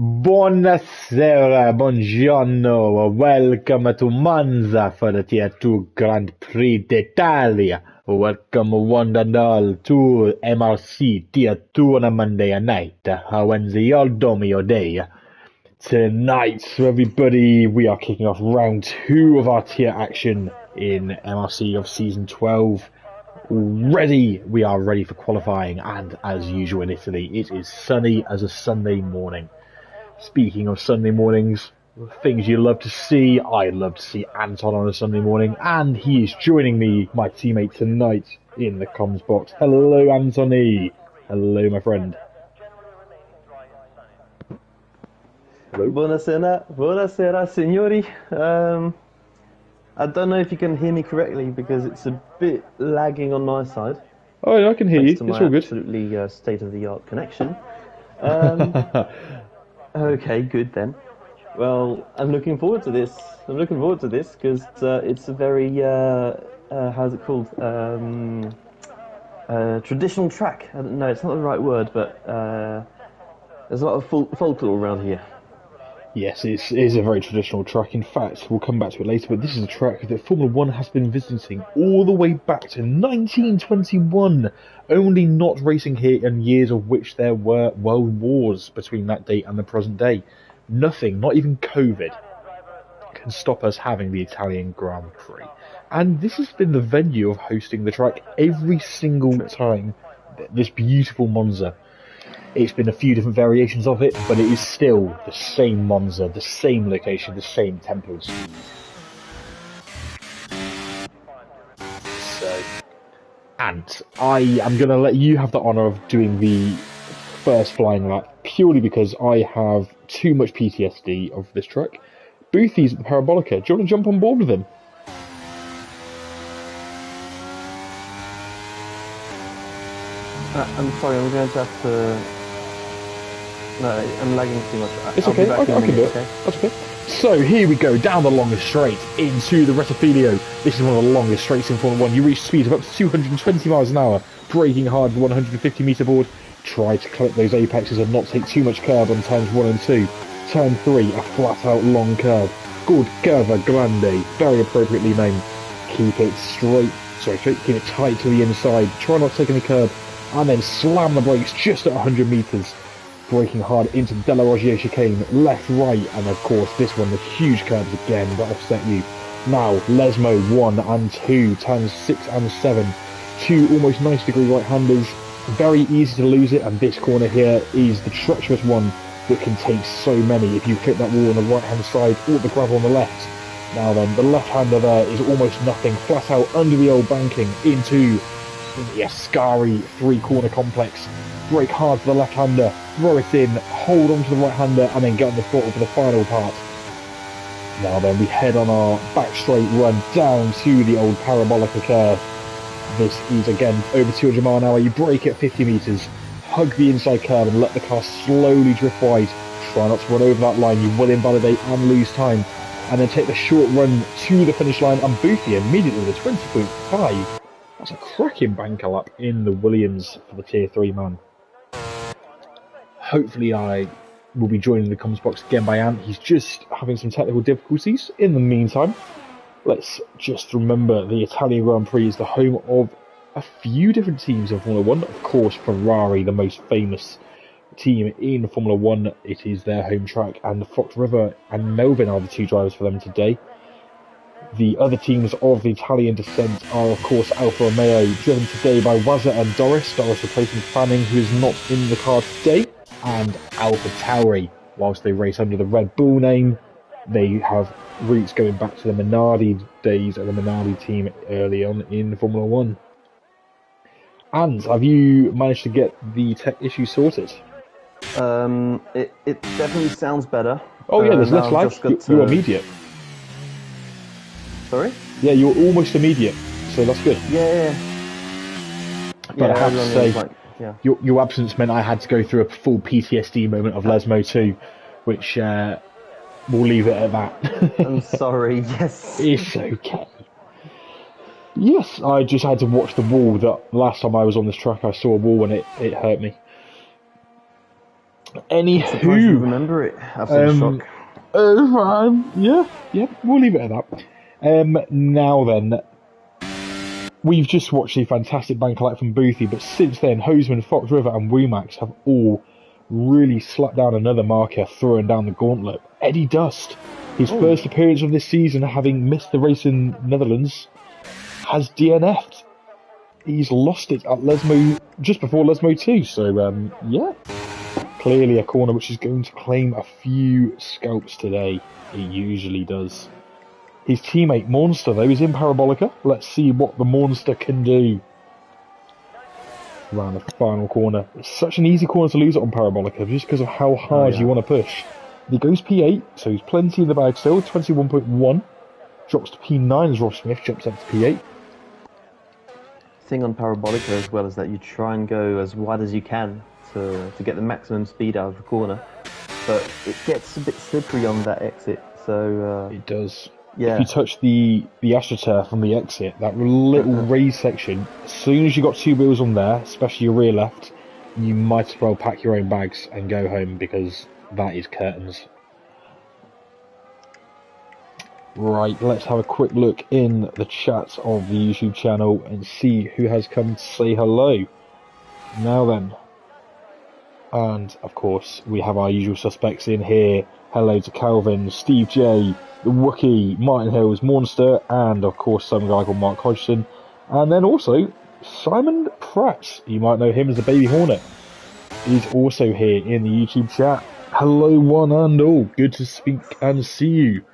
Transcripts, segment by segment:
Buonasera, buongiorno, welcome to Monza for the Tier 2 Grand Prix d'Italia. Welcome one and all to MRC Tier 2 on a Monday night. When's your domio day? Tonight, everybody, we are kicking off round 2 of our tier action in MRC of Season 12. We are ready for qualifying, and as usual in Italy, it is sunny as a Sunday morning. Speaking of Sunday mornings, things you love to see, I love to see Anton on a Sunday morning, and he is joining me, my teammate tonight, in the comms box. Hello, Anthony. Hello, my friend. Hello. Buonasera, signori. I don't know if you can hear me correctly because it's a bit lagging on my side. Oh, yeah, I can hear you. It's all good. Absolutely state-of-the-art connection. Okay, good then. Well, I'm looking forward to this. Because it's a very how's it called? Traditional track. No, it's not the right word, but there's a lot of folklore around here. Yes, it is a very traditional track. In fact, we'll come back to it later, but this is a track that Formula 1 has been visiting all the way back to 1921, only not racing here in years of which there were world wars between that date and the present day. Nothing, not even COVID, can stop us having the Italian Grand Prix. And this has been the venue of hosting the track every single time, this beautiful Monza. It's been a few different variations of it, but it is still the same Monza, the same location, the same tempos. So, Ant, I am going to let you have the honour of doing the first flying lap, purely because I have too much PTSD of this track. Boothy's at the Parabolica. Do you want to jump on board with him? I'm sorry, I'm going to have to... No, I'm lagging too much. It's okay, I can do it. Okay? That's okay. So here we go, down the longest straight, into the Rettifilio. This is one of the longest straights in Formula 1. You reach speeds of up to 220 miles an hour, braking hard with 150 metre board. Try to clip those apexes and not take too much curve on turns 1 and 2. Turn 3, a flat out long curve. Called Curva Grande, very appropriately named. Keep it keep it tight to the inside. Try not to take any curve, and then slam the brakes just at 100 metres. Braking hard into Della Roggia chicane, left, right, and of course this one, the huge curves again that offset you. Now, Lesmo 1 and 2, turns 6 and 7, 2 almost 90-degree right-handers, very easy to lose it, and this corner here is the treacherous one that can take so many if you hit that wall on the right-hand side or the gravel on the left. Now then, the left-hander there is almost nothing, flat out under the old banking into the Ascari 3-corner complex. Brake hard for the left-hander, throw it in, hold on to the right-hander, and then get on the throttle for the final part. Now then, we head on our back straight run down to the old Parabolica curve. This is, again, over 200 miles an hour. You brake at 50 metres, hug the inside curve and let the car slowly drift wide. Try not to run over that line, you will invalidate and lose time. And then take the short run to the finish line, and Boothie immediately with a 20.5. That's a cracking banker lap in the Williams for the Tier 3 man. Hopefully I will be joining the comms box again by Ant. He's just having some technical difficulties. In the meantime, let's just remember the Italian Grand Prix is the home of a few different teams in Formula 1. Of course, Ferrari, the most famous team in Formula 1. It is their home track, and Fox River and Melvin are the 2 drivers for them today. The other teams of the Italian descent are, of course, Alfa Romeo, driven today by Wazza and Doris. Doris replacing Fanning, who is not in the car today. And Alpha Tauri, whilst they race under the Red Bull name, they have roots going back to the Minardi days of the Minardi team early on in Formula 1. And have you managed to get the tech issue sorted? It definitely sounds better. Oh yeah, there's less lag. You're immediate. Sorry? Yeah, you're almost immediate, so that's good. Yeah. But I have to say, your absence meant I had to go through a full PTSD moment of Lesmo 2, which we'll leave it at that. I'm sorry, yes. It's okay. Yes, I just had to watch the wall. That last time I was on this track, I saw a wall and it hurt me. Surprised you Anywho, remember it after the shock. yeah, we'll leave it at that. Now then, we've just watched a fantastic bank collect from Boothie, but since then, Hoseman, Fox River, and Womax have all really slapped down another marker, throwing down the gauntlet. Eddie Dust, his first appearance of this season, having missed the race in Netherlands, has DNF'd. He's lost it at Lesmo just before Lesmo 2, so yeah. Clearly a corner which is going to claim a few scalps today. It usually does. His teammate Monster, though, is in Parabolica. Let's see what the Monster can do. Around the final corner. It's such an easy corner to lose it on Parabolica just because of how hard you want to push. He goes P8, so he's plenty in the bag still. 21.1. Drops to P9 as Rob Smith jumps up to P8. Thing on Parabolica as well is that you try and go as wide as you can to get the maximum speed out of the corner, but it gets a bit slippery on that exit. So it does. Yeah. If you touch the AstroTurf on the exit, that little raised section, as soon as you got two wheels on there, especially your rear left, you might as well pack your own bags and go home because that is curtains. Right, let's have a quick look in the chat of the YouTube channel and see who has come to say hello. Now then. And, of course, we have our usual suspects in here. Hello to Calvin, Steve J, the Wookie, Martin Hills, Monster, and, of course, some guy called Mark Hodgson. And then also, Simon Pratt. You might know him as the Baby Hornet. He's also here in the YouTube chat. Hello, one and all. Good to speak and see you.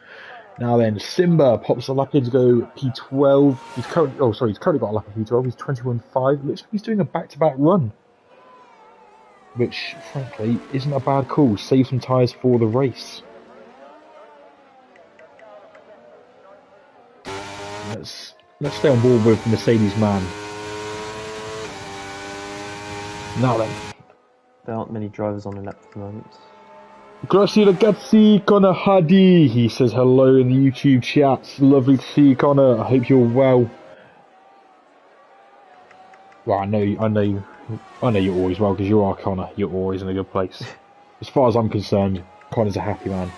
Now then, Simba pops a lap in to go P12. He's currently got a lap of P12. He's 21.5. Looks like he's doing a back-to-back run, which, frankly, isn't a bad call. Save some tyres for the race. Let's stay on board with Mercedes man. Now then. There aren't many drivers on the lap at the moment. Grazie ragazzi, Connor Hadi. He says hello in the YouTube chat. Lovely to see you, Connor. I hope you're well. Well, I know you're always well because you are Connor. You're always in a good place. As far as I'm concerned, Connor's a happy man.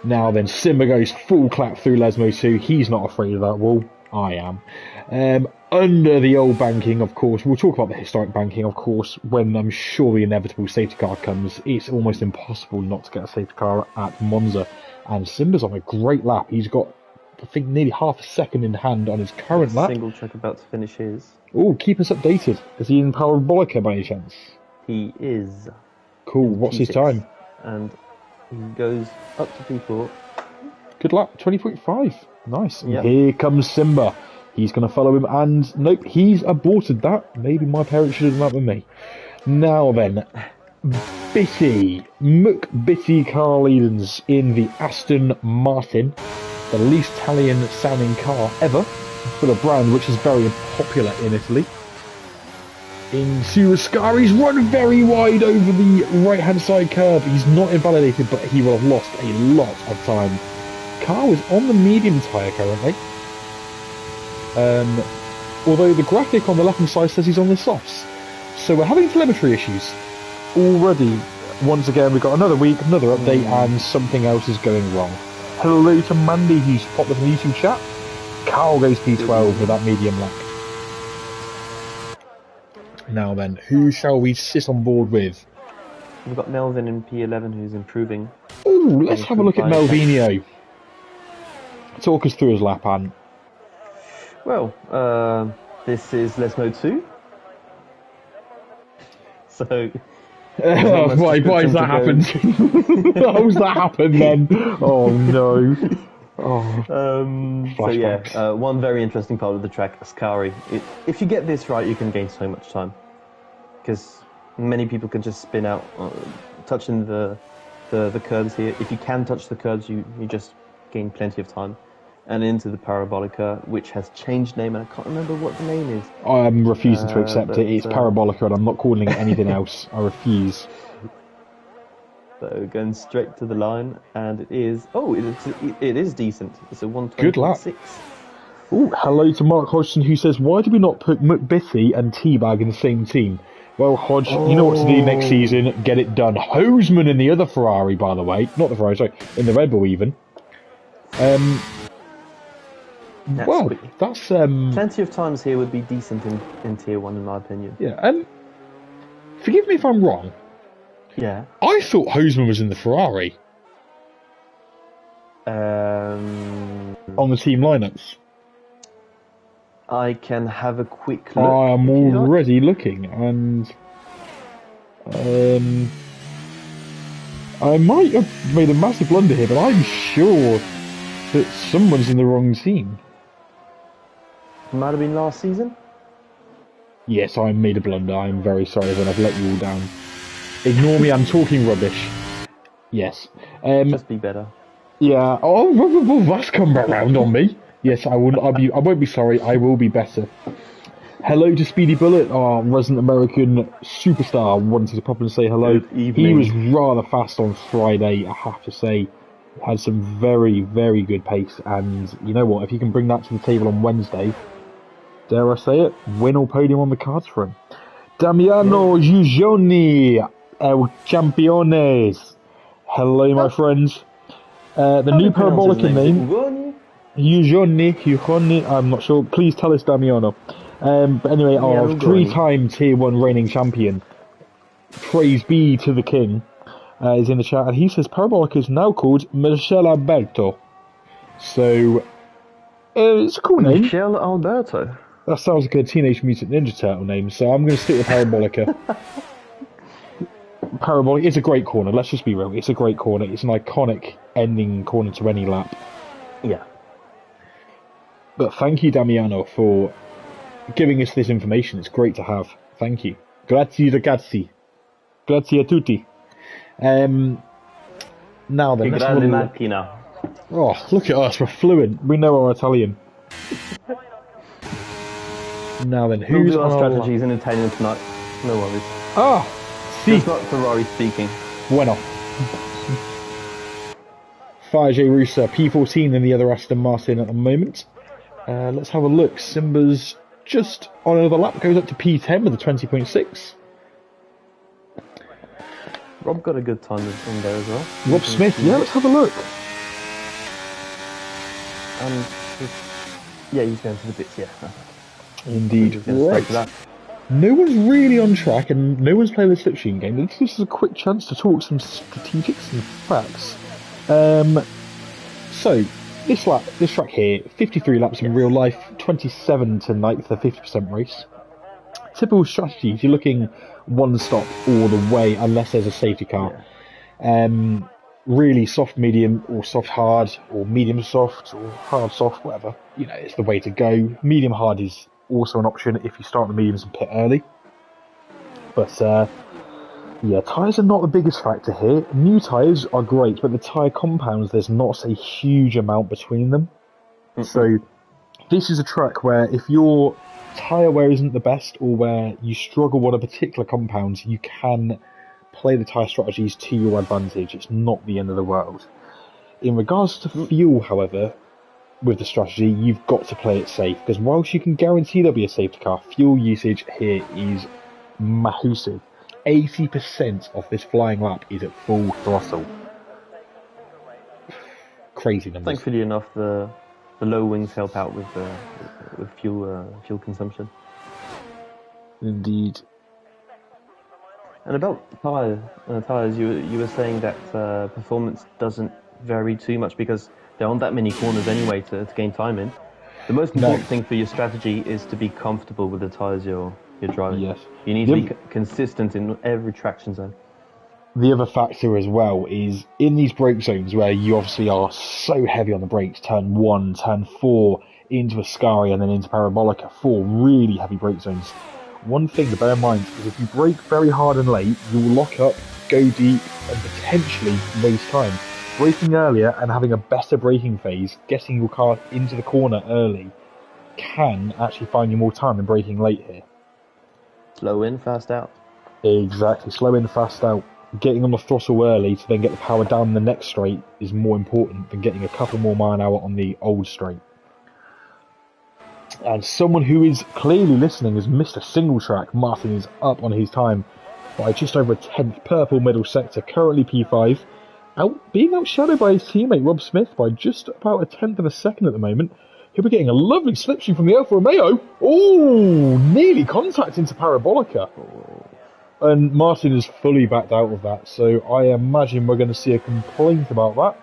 Now then, Simba goes full clap through Lesmo 2. He's not afraid of that wall. I am. Under the old banking, of course, we'll talk about the historic banking, of course, when I'm sure the inevitable safety car comes. It's almost impossible not to get a safety car at Monza. And Simba's on a great lap. He's got, I think, nearly half a second in hand on his current lap. Single track about to finish his. Oh, keep us updated. Is he in Parabolica by any chance? He is. Cool. What's his time? And he goes up to P4. Good luck. 20.5. Nice. Yep. Here comes Simba. He's going to follow him, and nope, he's aborted that. Maybe my parents should have done that with me. Now then, Bitty Carl Edens in the Aston Martin, the least Italian sounding car ever, for the brand which is very popular in Italy. Into Ascari's run very wide over the right hand side curb. He's not invalidated, but he will have lost a lot of time. Car is on the medium tyre currently. Although the graphic on the left hand side says he's on the softs. So we're having telemetry issues already. Once again, we've got another week, another update, and something else is going wrong. Hello to Mandy, who's popped up in the YouTube chat. Carl goes P12 with that medium lap. Now then, who shall we sit on board with? We've got Melvin in P11 who's improving. Ooh, let's have a look at Melvinio. Talk us through his lap, Anne. Well, this is Lesmo 2. So... why has that happened? How's that happened then? Oh no. So yeah, one very interesting part of the track, Ascari. If you get this right, you can gain so much time. Because many people can just spin out, touching the curbs here. If you can touch the curbs, you just gain plenty of time. And into the Parabolica, which has changed name, and I can't remember what the name is. I'm refusing to accept it. It's Parabolica, and I'm not calling it anything else. I refuse. So going straight to the line, and it is... Oh, it is decent. It's a 120.6. Good lap. Ooh, hello to Mark Hodgson, who says, why did we not put McBithy and Teabag in the same team? Well, Hodge, you know what to do next season. Get it done. Hoseman in the other Ferrari, by the way. Not the Ferrari, sorry. In the Red Bull, even. Well, that's... Plenty of times here would be decent in Tier 1, in my opinion. Yeah, forgive me if I'm wrong. Yeah. I thought Hoseman was in the Ferrari. On the team lineups. I can have a quick look. I'm already looking, and I might have made a massive blunder here, but I'm sure that someone's in the wrong team. Might have been last season? Yes, I made a blunder. I'm very sorry that I've let you all down. Ignore me, I'm talking rubbish. Yes. Just be better. Yeah. Oh, that's come back round on me. Yes, I won't be sorry. I will be better. Hello to Speedy Bullet, our resident American superstar. Wanted to pop and say hello. Good evening. He was rather fast on Friday, I have to say. Had some very, very good pace. And you know what? If you can bring that to the table on Wednesday, dare I say it, win or podium on the cards for him. Damiano Giugioni, El Campiones. Hello, my friends. The new Parabolica name. Giugioni, I'm not sure. Please tell us, Damiano. But anyway, our 3-time Tier 1 reigning champion, praise be to the king, is in the chat, and he says Parabolica is now called Michele Alberto. So, it's a cool name. Michele Alberto. That sounds like a Teenage Mutant Ninja Turtle name, so I'm going to stick with Parabolica. Parabolica is a great corner, let's just be real. It's a great corner. It's an iconic ending corner to any lap. Yeah. But thank you, Damiano, for giving us this information. It's great to have. Thank you. Grazie ragazzi. Grazie a tutti. Now then, let's have a look. Oh, look at us, we're fluent. We know our Italian. Now then, who's our strategies in Italian tonight? No worries. Si. It's not Ferrari speaking. Bueno. Fire J Russa, P14 in the other Aston Martin at the moment. Let's have a look. Simba's just on another lap, goes up to P10 with a 20.6. Rob got a good time in there as well. Rob Smith, yeah, let's have a look. Yeah, he's going to the bits, yeah. Indeed, right. No one's really on track and no one's playing the slipstream game. This is a quick chance to talk some strategics and facts. So, this track here, 53 laps in real life, 27 tonight for the 50% race. Typical strategy, if you're looking one stop all the way, unless there's a safety car. Really soft medium, or soft hard, or medium soft, or hard soft, whatever. You know, it's the way to go. Medium hard is also an option if you start the mediums and pit early. But, yeah, tyres are not the biggest factor here. New tyres are great, but the tyre compounds, there's not a huge amount between them. So, this is a track where if your tyre wear isn't the best, or where you struggle on a particular compound, you can play the tyre strategies to your advantage. It's not the end of the world. In regards to fuel, however, with the strategy, you've got to play it safe, because whilst you can guarantee there'll be a safety car, fuel usage here is massive. 80% of this flying lap is at full throttle. Crazy numbers. Thankfully enough, the low wings help out with fuel consumption. Indeed. And about tyres, you were saying that performance doesn't vary too much because there aren't that many corners anyway to gain time in. The most important thing for your strategy is to be comfortable with the tyres you're driving. Yes. You need to be consistent in every traction zone. The other factor as well is in these brake zones where you obviously are so heavy on the brakes, turn 1, turn 4, into Ascari and then into Parabolica, 4 really heavy brake zones. One thing to bear in mind is if you brake very hard and late, you will lock up, go deep, and potentially waste time. Braking earlier and having a better braking phase, getting your car into the corner early, can actually find you more time than braking late here. Slow in, fast out. Exactly, slow in, fast out. Getting on the throttle early to then get the power down the next straight is more important than getting a couple more mile an hour on the old straight. And someone who is clearly listening is Mr. Single Track. Martin is up on his time by just over a tenth. Purple middle sector, currently P5. Being outshadowed by his teammate Rob Smith by just about a tenth of a second at the moment. He'll be getting a lovely slipstream from the Alfa Romeo. Oh, nearly contact into Parabolica. And Martin is fully backed out of that, so I imagine we're going to see a complaint about that.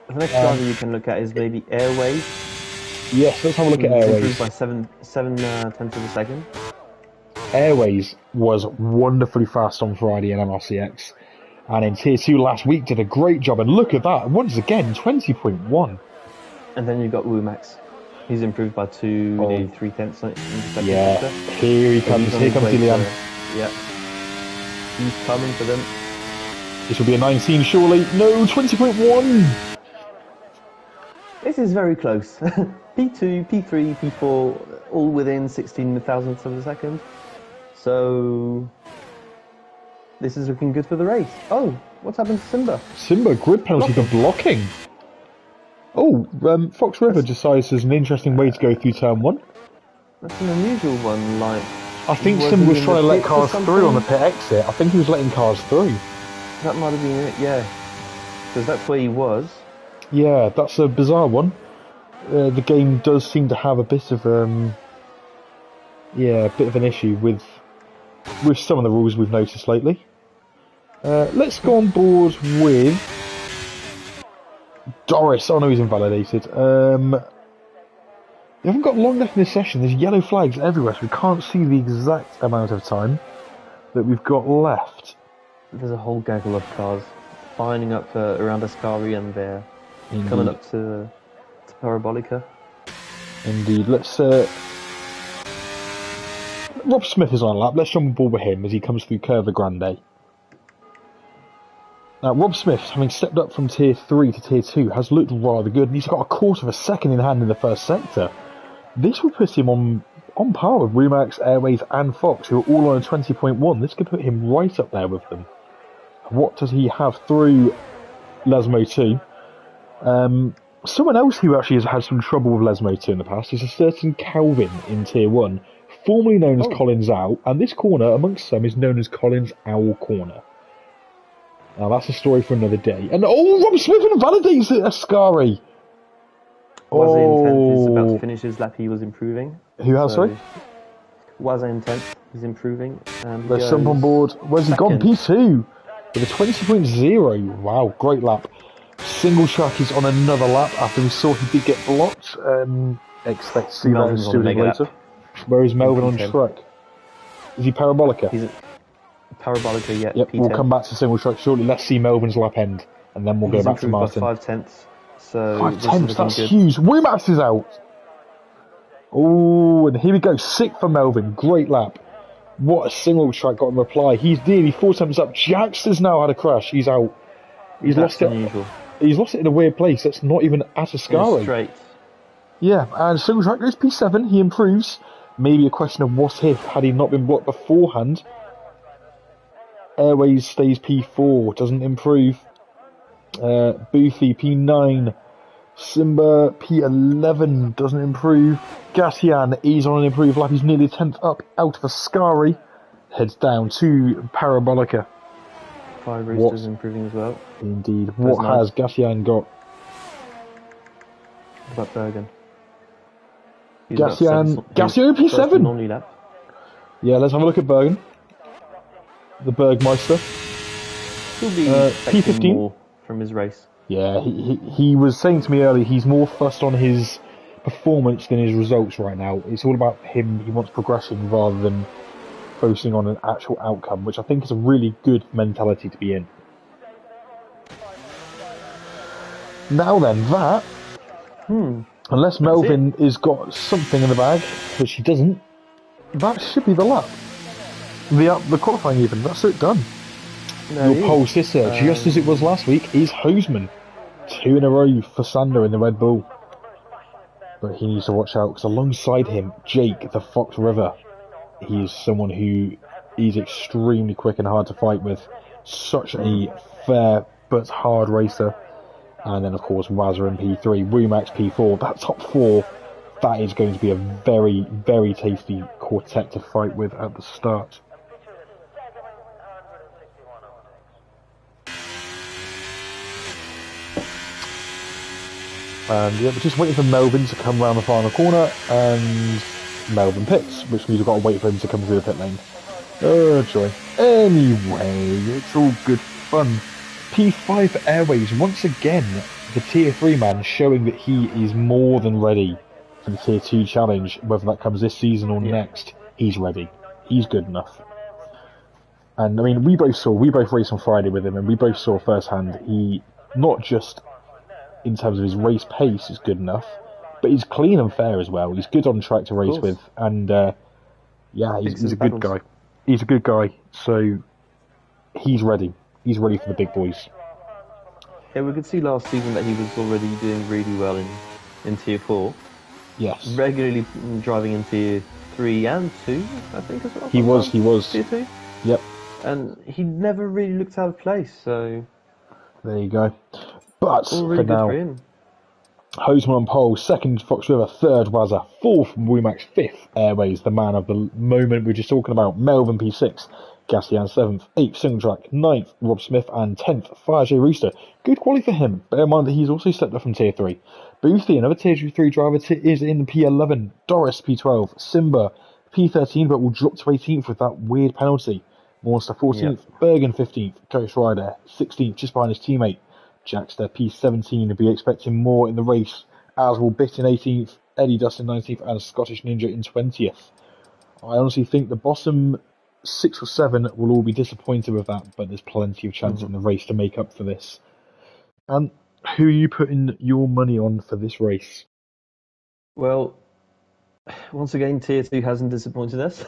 The next driver you can look at is maybe Airways. Yes, let's have a look at It's Airways. improved by seven tenths of a second. Airways was wonderfully fast on Friday in MRCX. And in Tier 2 last week did a great job. And look at that, once again, 20.1. And then you've got Wumax. He's improved by nearly 3 tenths in the second Yeah, sector. here he comes, here comes Ilian. Yeah. He's coming for them. This will be a 19 surely. No, 20.1. This is very close. P2, P3, P4, all within 16 thousandths of a second. So this is looking good for the race. Oh, what's happened to Simba? Simba, grid penalty for blocking. Oh, Fox River decides there's an interesting way to go through turn 1. That's an unusual one, like... I think Simba was trying to let cars through on the pit exit. I think he was letting cars through. That might have been it, yeah. Because that's where he was. Yeah, that's a bizarre one. The game does seem to have a bit of a bit of an issue with some of the rules we've noticed lately. Let's go on board with Doris. Oh no, he's invalidated. We haven't got long left in this session. There's yellow flags everywhere, so we can't see the exact amount of time that we've got left. There's a whole gaggle of cars lining up around Ascari, and they're coming up to Parabolica. Indeed. Let's... Rob Smith is on a lap. Let's jump on board with him as he comes through Curva Grande. Now, Rob Smith, having stepped up from Tier 3 to Tier 2, has looked rather good, and he's got a quarter of a second in hand in the first sector. This will put him on par with Rumax, Airways and Fox, who are all on a 20.1. This could put him right up there with them. What does he have through Lesmo 2? Someone else who actually has had some trouble with Lesmo 2 in the past is a certain Calvin in Tier 1, formerly known as Collins Owl, and this corner, amongst some, is known as Collins Owl Corner. Now, that's a story for another day. And, Rob Smith invalidates it, Ascari! Was in 10th, is about to finish his lap, he was improving. Who has, sorry? Was in 10th, he's improving. Let's jump on board. Where's he gone? P2! With a 20.0. Wow, great lap. Single Track is on another lap after we saw he did get blocked. Expect to see that in studio later. Where is Melvin on track? Is he Parabolica? He's Parabolica, yeah. Yep, P10. we'll come back to Single Track shortly. Let's see Melvin's lap end, and then we'll go back to Martin. 5 tenths. So 5 tenths, that's huge. Wumax is out. Oh, and here we go. Sick for Melvin. Great lap. What a Single Track got in reply. He's nearly 4 tenths up. Jaxter's now had a crash. He's out. He's lost it. Unusual. He's lost it in a weird place. That's not even at Ascari. Straight. Yeah, and Single Track goes P7. He improves. Maybe a question of what if had he not been blocked beforehand. Airways stays P4. Doesn't improve. Boofy P9. Simba P11 doesn't improve. Gatian, he's on an improved lap. He's nearly 10th up out of Ascari. Heads down to Parabolica. 5 Roosters improving as well. Indeed. What has Gatian got? What about Bergen? Gatian P7. Yeah, let's have a look at Bergen. The Bergmeister. He'll be P15 more from his race. Yeah, he was saying to me earlier he's more fussed on his performance than his results right now. It's all about him. He wants progression rather than focusing on an actual outcome, which I think is a really good mentality to be in. Now then, that... Unless Melvin has got something in the bag, which he doesn't, that should be the lap. The qualifying even. That's it, done. Your pole sitter, just as it was last week, is Hoseman. 2 in a row for Sander in the Red Bull. But he needs to watch out, because alongside him, Jake, the Fox River, he is someone who is extremely quick and hard to fight with. Such a fair but hard racer. And then, of course, Wazza in P3, Rumax P4. That top 4 that is going to be a very, very tasty quartet to fight with at the start. And yeah, we're just waiting for Melvin to come around the final corner, and Melvin pits, which means we've got to wait for him to come through the pit lane. Oh joy. Anyway, it's all good fun. P5 Airways, once again, the Tier 3 man showing that he is more than ready for the Tier 2 challenge, whether that comes this season or next. He's ready. He's good enough. And I mean, we both raced on Friday with him, and we both saw firsthand he, not just in terms of his race pace, is good enough, but he's clean and fair as well. He's good on track to race with, and yeah, he's a good guy. He's a good guy, so he's ready. He's ready for the big boys. Yeah, we could see last season that he was already doing really well in Tier 4. Yes. Regularly driving in Tier 3 and 2, I think, as well. He was. Tier 2? Yep. And he never really looked out of place, so... There you go. But all really for now, good for him. Hoseman on pole, second Fox River, third Wazza, fourth Womack's, fifth Airways, the man of the moment we were just talking about, Melvin P6, Gassian 7th, 8th Single Track, 9th Rob Smith, and 10th Fire J Rooster. Good quality for him. Bear in mind that he's also stepped up from Tier 3. Boothie, another Tier 3 driver, is in P11. Doris P12. Simba P13, but will drop to 18th with that weird penalty. Monster 14th. Yep. Bergen 15th. Ghost Rider 16th, just behind his teammate. Jackster P17 will be expecting more in the race, as will Bit in 18th, Eddie Dust in 19th, and Scottish Ninja in 20th. I honestly think the bottom 6 or 7 will all be disappointed with that, but there's plenty of chance in the race to make up for this. And who are you putting your money on for this race? Well, once again, Tier 2 hasn't disappointed us,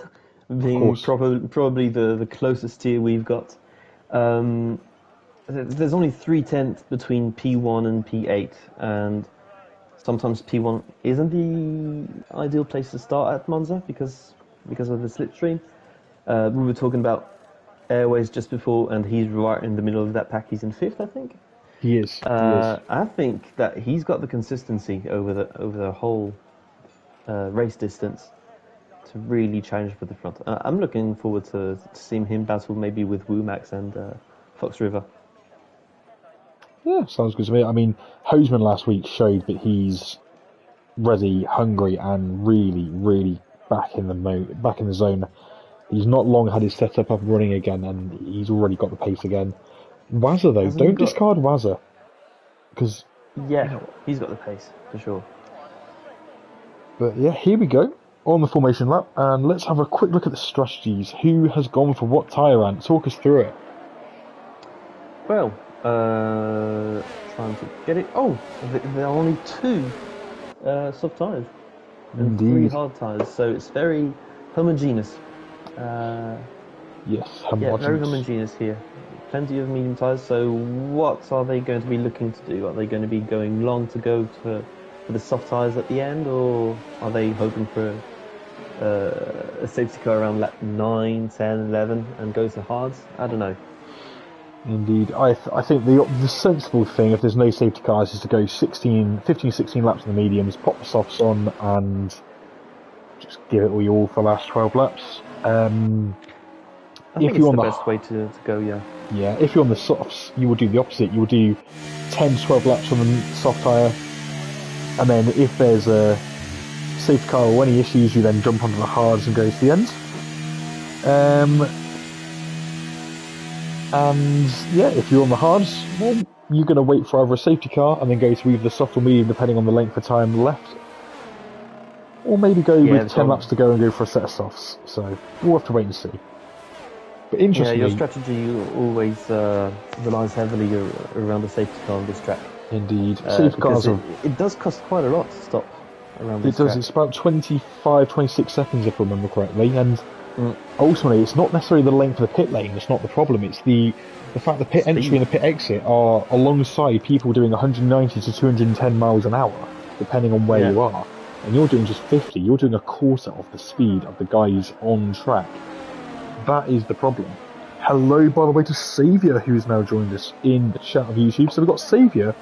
being probably the closest tier we've got. There's only 3/10 between P1 and P8, and sometimes P1 isn't the ideal place to start at Monza because of the slipstream. We were talking about Airways just before, and he's right in the middle of that pack. He's in 5th, I think. He is. I think that he's got the consistency over the whole race distance to really challenge for the front. I'm looking forward to seeing him battle maybe with Womax and Fox River. Yeah, sounds good to me. I mean, Hoseman last week showed that he's ready, hungry, and really, really back in the zone. He's not long had his setup up and running again, and he's already got the pace again. Wazza, though, don't discard Wazza, because he's got the pace for sure. But yeah, here we go on the formation lap, and let's have a quick look at the strategies. Who has gone for what tyre, Ant? Talk us through it. Well, trying to get it. Oh, there are only 2 soft tyres and 3 hard tyres, so it's very homogeneous. Yes, homogeneous. Yeah, very homogeneous here. Plenty of medium tyres. So, what are they going to be looking to do? Are they going to be going long to go for the soft tyres at the end, or are they hoping for a safety car around lap 9, 10, 11 and go to hards? I don't know. Indeed. I think the sensible thing, if there's no safety cars, is to go 15, 16 laps in the mediums, pop the softs on, and just give it all you all for the last 12 laps. I think it's the best way to go, yeah. Yeah, if you're on the softs, you will do the opposite. You will do 10 to 12 laps on the soft tyre, and then if there's a safety car or any issues, you then jump onto the hards and go to the end. And yeah, if you're on the hards, well, you're going to wait for either a safety car and then go to either the soft or medium, depending on the length of time left. Or maybe go with 10 laps to go and go for a set of softs. So we'll have to wait and see. But interestingly, your strategy always relies heavily around the safety car on this track. Indeed. Safety cars it does cost quite a lot to stop around this track. It's about 25, 26 seconds if I remember correctly, and ultimately it's not necessarily the length of the pit lane that's not the problem, it's the fact the pit entry and the pit exit are alongside people doing 190 to 210 miles an hour, depending on where you are, and you're doing just 50, you're doing a quarter of the speed of the guys on track. That is the problem. Hello, by the way, to Saviour, who has now joined us in the chat of YouTube. So we've got Saviour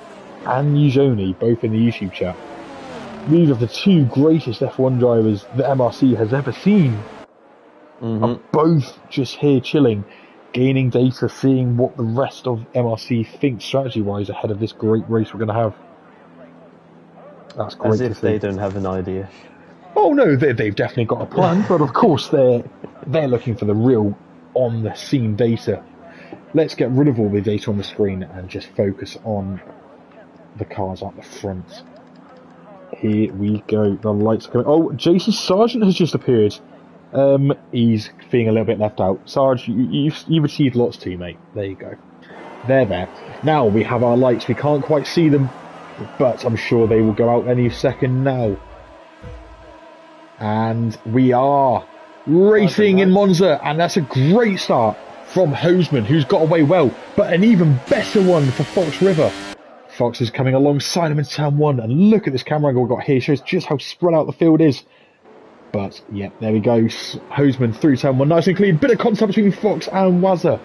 and Yuzoni both in the YouTube chat. These are the two greatest F1 drivers that MRC has ever seen. Are both just here chilling, gaining data, seeing what the rest of MRC thinks strategy-wise ahead of this great race we're going to have. That's great As to if see. they don't have an idea. Oh no, they've definitely got a plan, but of course they're looking for the real on-the-scene data. Let's get rid of all the data on the screen and just focus on the cars at the front. Here we go. The lights are coming. Oh, Jason Sargent has just appeared. He's feeling a little bit left out. Sarge, you've achieved lots too, mate. There you go. They're there. Now we have our lights. We can't quite see them, but I'm sure they will go out any second now. And we are racing in Monza, and that's a great start from Hosman, who's got away well, but an even better one for Fox River. Fox is coming alongside him in turn 1, and look at this camera angle we've got here, shows just how spread out the field is. But, yeah, there we go, Hosman through turn 1, nice and clean, bit of contact between Fox and Wazza.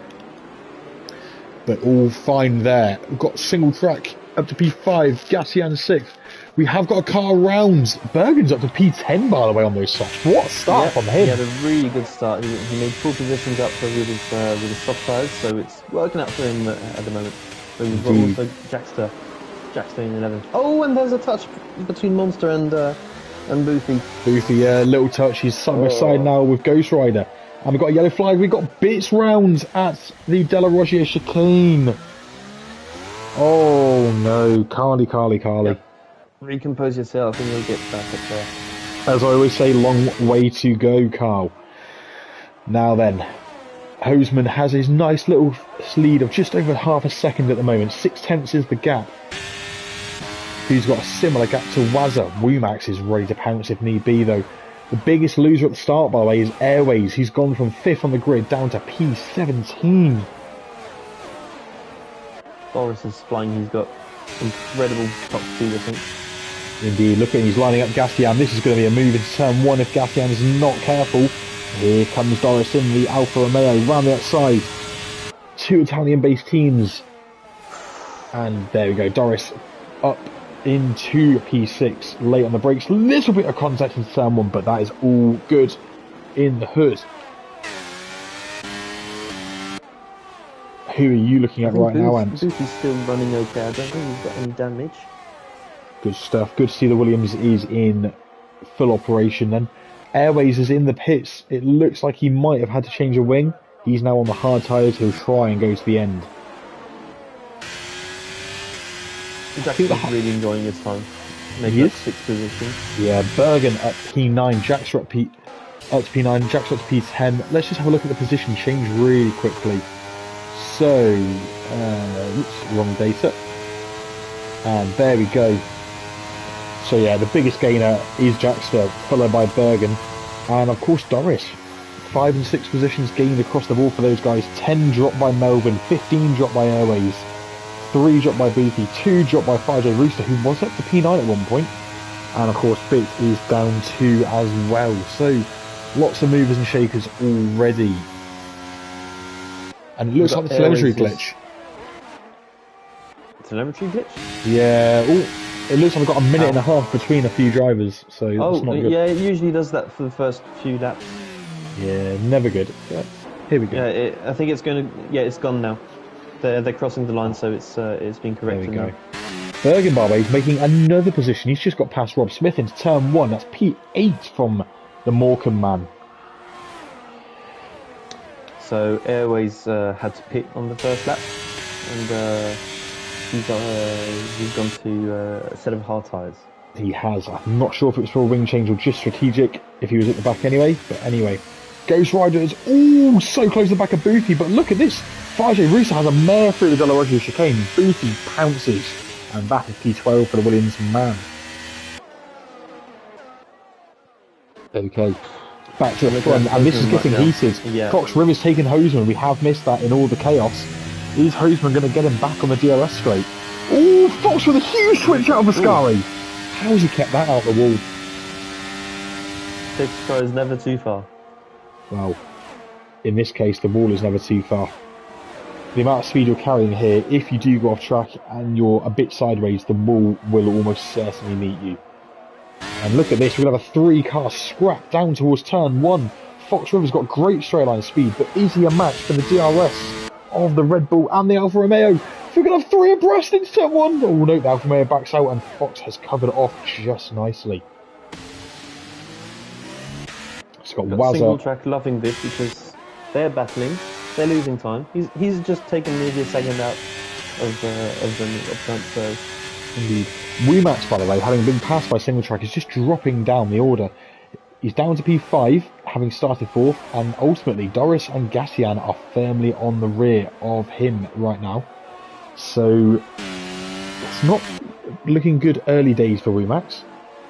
But all fine there. We've got single track up to P5, Gassian 6th. We have got a car around. Bergen's up to P10, by the way, on those softs. What a start from him. He had a really good start. He made 4 positions up with his soft tyres, so it's working out for him at the moment. So we've got also Jackster in 11th. Oh, and there's a touch between Monster and Boothie. Boothie, little touch. He's side by side now with Ghost Rider. And we've got a yellow flag. We've got bits round at the De La Rogier chicane. Oh no, Carly. Yep. Recompose yourself and you'll get back up there. As I always say, long way to go, Carl. Now then, Hosman has his nice little lead of just over half a second at the moment. 0.6 is the gap. Who's got a similar gap to Wazza. Wumax is ready to pounce if need be, though. The biggest loser at the start, by the way, is Airways. He's gone from 5th on the grid down to P17. Boris is flying. He's got incredible top speed, I think. Indeed, look at him, he's lining up Gastian. This is going to be a move into turn 1 if Gastian is not careful. Here comes Doris in the Alfa Romeo round the outside. 2 Italian-based teams. And there we go, Doris up into P6, late on the brakes. Little bit of contact into turn 1, but that is all good in the hood. Who are you looking at right now, Ant? Booth is still running okay. I don't think he's got any damage. Good stuff. Good to see the Williams is in full operation then. Airways is in the pits. It looks like he might have had to change a wing. He's now on the hard tyres. He'll try and go to the end. He's actually really enjoying his time. Maybe 6th position. Yeah, Bergen at P9. Jackster up to P9. Jackster up to P10. Let's just have a look at the position change really quickly. So, wrong data. And there we go. So yeah, the biggest gainer is Jackster, followed by Bergen, and of course Doris. 5 and 6 positions gained across the board for those guys. 10 dropped by Melbourne, 15 dropped by Airways, 3 dropped by Boothie, 2 dropped by 5J Rooster, who was up to P9 at one point, and of course Bit is down 2 as well. So lots of movers and shakers already. And it looks like the telemetry glitch. Telemetry glitch? Yeah. Ooh. It looks like I've got a minute and a half between a few drivers, so that's not good. Yeah, it usually does that for the first few laps. Yeah, never good. Yeah. Here we go. Yeah, I think it's going to. Yeah, it's gone now. They're crossing the line, so it's been corrected. There we go. Bergen, by the way, is making another position. He's just got past Rob Smith into turn 1. That's P8 from the Morecambe man. So Airways had to pit on the first lap, and he's gone to a set of hard tyres. He has. I'm not sure if it was for a wing change or just strategic, if he was at the back anyway. But anyway, Ghost Rider is so close to the back of Boothie. But look at this. 5J Rooster has a mare through the De La Rogier chicane. Boothie pounces. And that is P12 for the Williams man. Okay. Back to the front. And this is getting heated. Yeah. Fox River's taking Hosman. We have missed that in all the chaos. Is Hosman going to get him back on the DRS straight? Oh, Fox with a huge switch out of Ascari. How has he kept that out of the wall? 6 car is never too far. Well, in this case, the wall is never too far. The amount of speed you're carrying here, if you do go off track and you're a bit sideways, the wall will almost certainly meet you. And look at this, we're going to have a 3-car scrap down towards turn 1. Fox River's got great straight line speed, but is he a match for the DRS of the Red Bull and the Alfa Romeo? We're going to have 3 abreast in turn 1. Oh no, the Alfa Romeo backs out and Fox has covered it off just nicely. It's got Wazza. Single track loving this because they're battling, they're losing time. He's just taken maybe a second out of them up front, so. Indeed. Remax, by the way, having been passed by single track, is just dropping down the order. He's down to P5, having started 4th, and ultimately Doris and Gassian are firmly on the rear of him right now. So it's not looking good early days for Remax,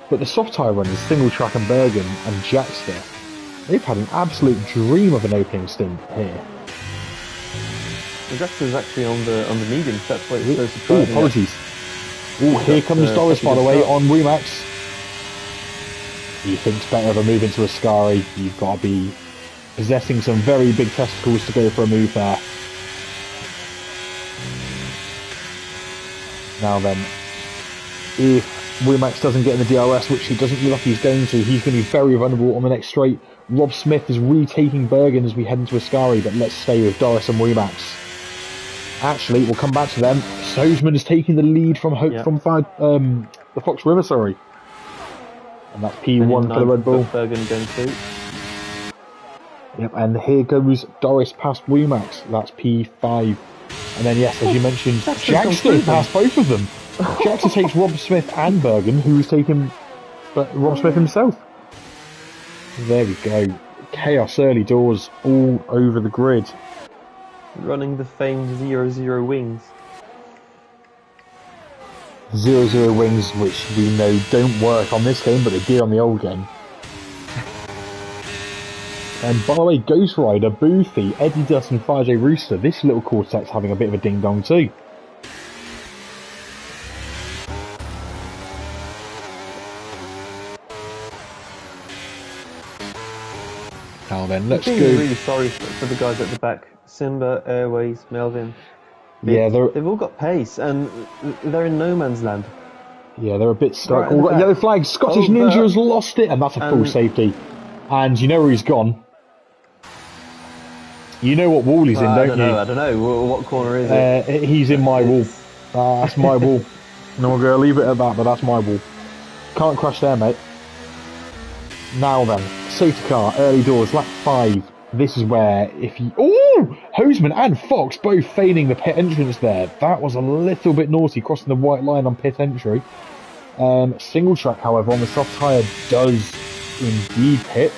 but the soft tyre runners, single track and Bergen and Jackster, they've had an absolute dream of an opening stint here. Jackster's actually on the medium, that's why it's so surprising. Apologies. Oh, here comes Doris, by the way, on Remax. He thinks better of a move into Ascari. You've got to be possessing some very big testicles to go for a move there. Now then, if Remax doesn't get in the DRS, which he doesn't look like he's going to, he's going to be very vulnerable on the next straight. Rob Smith is retaking Bergen as we head into Ascari, but let's stay with Doris and Remax. Actually, we'll come back to them. Sozman is taking the lead from the Fox River, sorry. And that's P1 for the Red Bull. Bergen going through. Yep, and here goes Doris past Remax. That's P5. And then, yes, as you mentioned, Jackster passed both of them. Jackster takes Rob Smith and Bergen, who's taken Rob Smith himself. There we go. Chaos early doors all over the grid. Running the famed 0-0 wings. 0-0 wings, which we know don't work on this game, but they did on the old game. And by the way, Ghost Rider, Boothie, Eddie Dust and 5J Rooster, this little quartet's having a bit of a ding-dong too. Now then, let's go. I'm really sorry for the guys at the back. Simba, Airways, Melvin. Yeah, they've all got pace, and they're in no man's land. Yeah, they're a bit stuck. Right, All got yellow flags. Scottish Ninja has lost it, and that's a full safety. And you know where he's gone. You know what wall he's in, don't you? I don't know. What corner is it? He's in my wall. That's my wall. No, we're going to leave it at that, but that's my wall. Can't crash there, mate. Now then, safety car, early doors, lap 5. This is where if you... Oh! Hoseman and Fox both feigning the pit entrance there. That was a little bit naughty, crossing the white line on pit entry. Single track, however, on the soft tyre does indeed pit,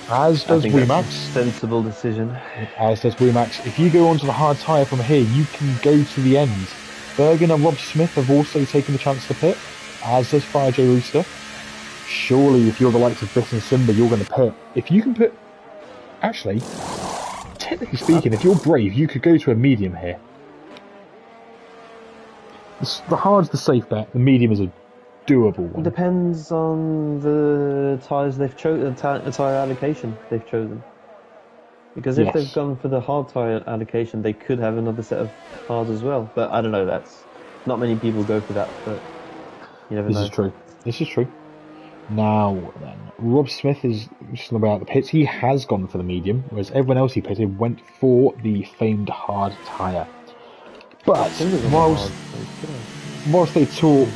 as does Remax. Sensible decision. As does Remax. If you go onto the hard tyre from here, you can go to the end. Bergen and Rob Smith have also taken the chance to pit, as does 5J Rooster. Surely, if you're the likes of Biss and Simba, you're going to pit. If you can pit... Actually, technically speaking, if you're brave, you could go to a medium here. The hard's the safe bet, the medium is a doable one. Depends on the tyres they've chosen, the tyre allocation they've chosen. Because if they've gone for the hard tyre allocation, they could have another set of hards as well. But I don't know, that's... Not many people go for that, but you never know. This is true. This is true. Now then, Rob Smith is just on the way out the pits. He has gone for the medium, whereas everyone else he pitted went for the famed hard tyre. But whilst they talk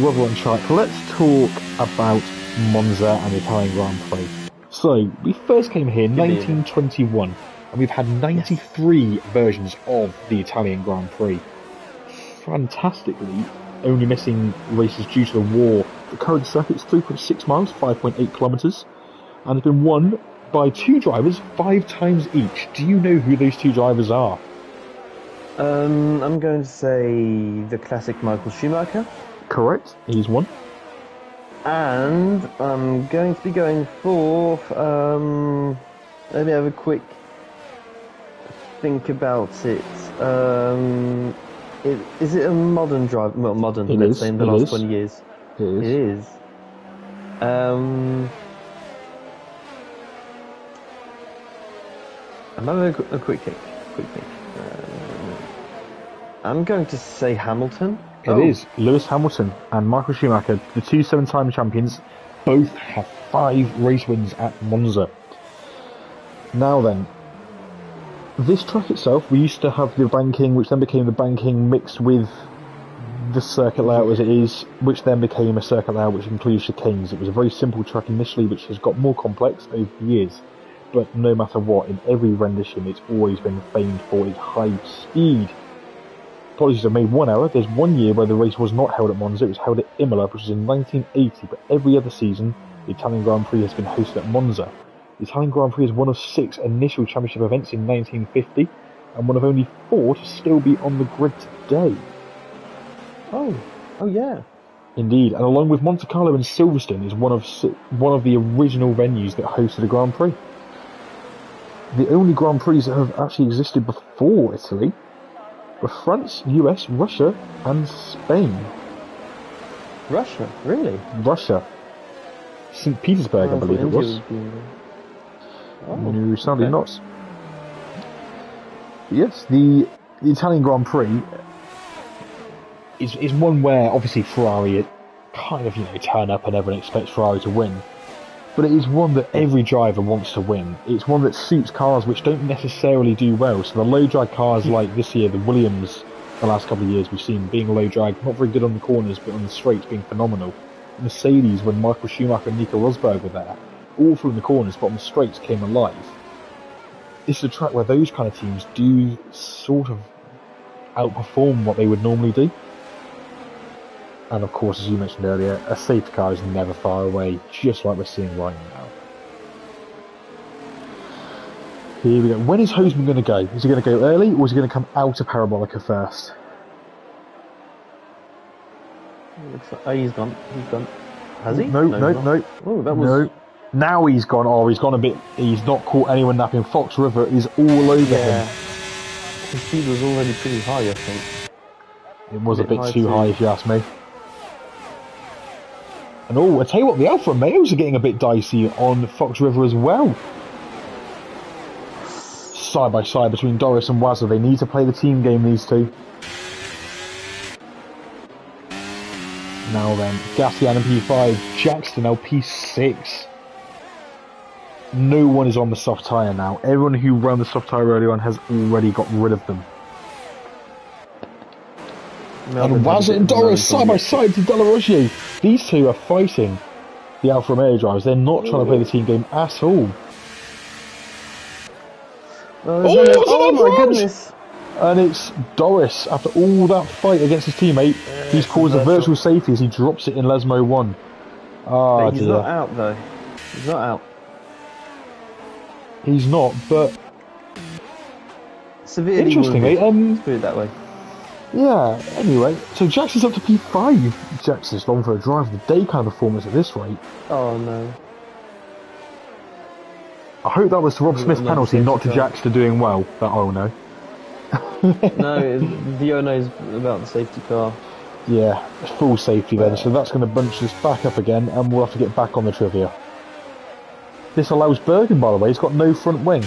rubber on track, let's talk about Monza and the Italian Grand Prix. So we first came here in 1921, and we've had 93 versions of the Italian Grand Prix. Fantastically, only missing races due to the war. The current circuit's 3.6 miles, 5.8 kilometres, and it's been won by 2 drivers 5 times each. Do you know who those 2 drivers are? I'm going to say the classic Michael Schumacher. Correct, he's one. And I'm going to be going for, let me have a quick think about it. Is it a modern driver? Well, modern, let's say in the last 20 years. It is. I'm having a quick think. I'm going to say Hamilton. It is. Lewis Hamilton and Michael Schumacher, the two 7-time champions, both have 5 race wins at Monza. Now then, this track itself, we used to have the banking, which then became the banking mixed with the circuit layout as it is, which then became a circuit layout which includes chicanes. It was a very simple track initially, which has got more complex over the years. But no matter what, in every rendition, it's always been famed for its high speed. Apologies, I made one error. There's one year where the race was not held at Monza, it was held at Imola, which was in 1980, but every other season, the Italian Grand Prix has been hosted at Monza. The Italian Grand Prix is one of 6 initial championship events in 1950, and one of only 4 to still be on the grid today. Oh yeah. Indeed, and along with Monte Carlo and Silverstone is one of the original venues that hosted a Grand Prix. The only Grand Prix that have actually existed before Italy were France, US, Russia, and Spain. Russia? Really? Russia. St. Petersburg, I believe it was. No, sadly not. Yes, the Italian Grand Prix is one where obviously Ferrari kind of, turn up and everyone expects Ferrari to win. But it is one that every driver wants to win. It's one that suits cars which don't necessarily do well. So the low drag cars like this year, the Williams, the last couple of years we've seen being low drag, not very good on the corners, but on the straights being phenomenal. Mercedes, when Michael Schumacher and Nico Rosberg were there, all through the corners, but on the straights came alive. This is a track where those kind of teams do sort of outperform what they would normally do. And of course, as you mentioned earlier, a safety car is never far away, just like we're seeing right now. Here we go. When is Hosman going to go? Is he going to go early, or is he going to come out of Parabolica first? He's gone. He's gone. Has he? No. Oh, that was... No. Now he's gone. Oh, he's gone a bit. He's not caught anyone napping. Fox River is all over him. His speed was already pretty high, I think. It was a bit too high, if you ask me. And I tell you what, the Alfa Romeos are getting a bit dicey on Fox River as well. Side by side between Doris and Wazza. They need to play the team game, these two. Now then, Gassian in P5, Jackson now P6. No one is on the soft tyre now. Everyone who ran the soft tyre earlier on has already got rid of them. And Wazza and Doris side by side to Delaroche. These two are fighting the Alfa Romeo drivers. They're not trying to play the team game at all. Oh my goodness! And it's Doris, after all that fight against his teammate, he's caused a virtual safety as he drops it in Lesmo 1. Ah, he's not out though. He's not out. He's not, but severely interestingly, put it that way. Yeah, anyway, so Jackson's up to P5. Jackson's long for a drive of the day kind of performance at this rate. Oh no. I hope that was to Rob Smith's penalty, not to Jackson doing well. That oh no. No, the oh no is about the safety car. Yeah, full safety then, so that's going to bunch us back up again, and we'll have to get back on the trivia. This allows Bergen, by the way, he's got no front wing.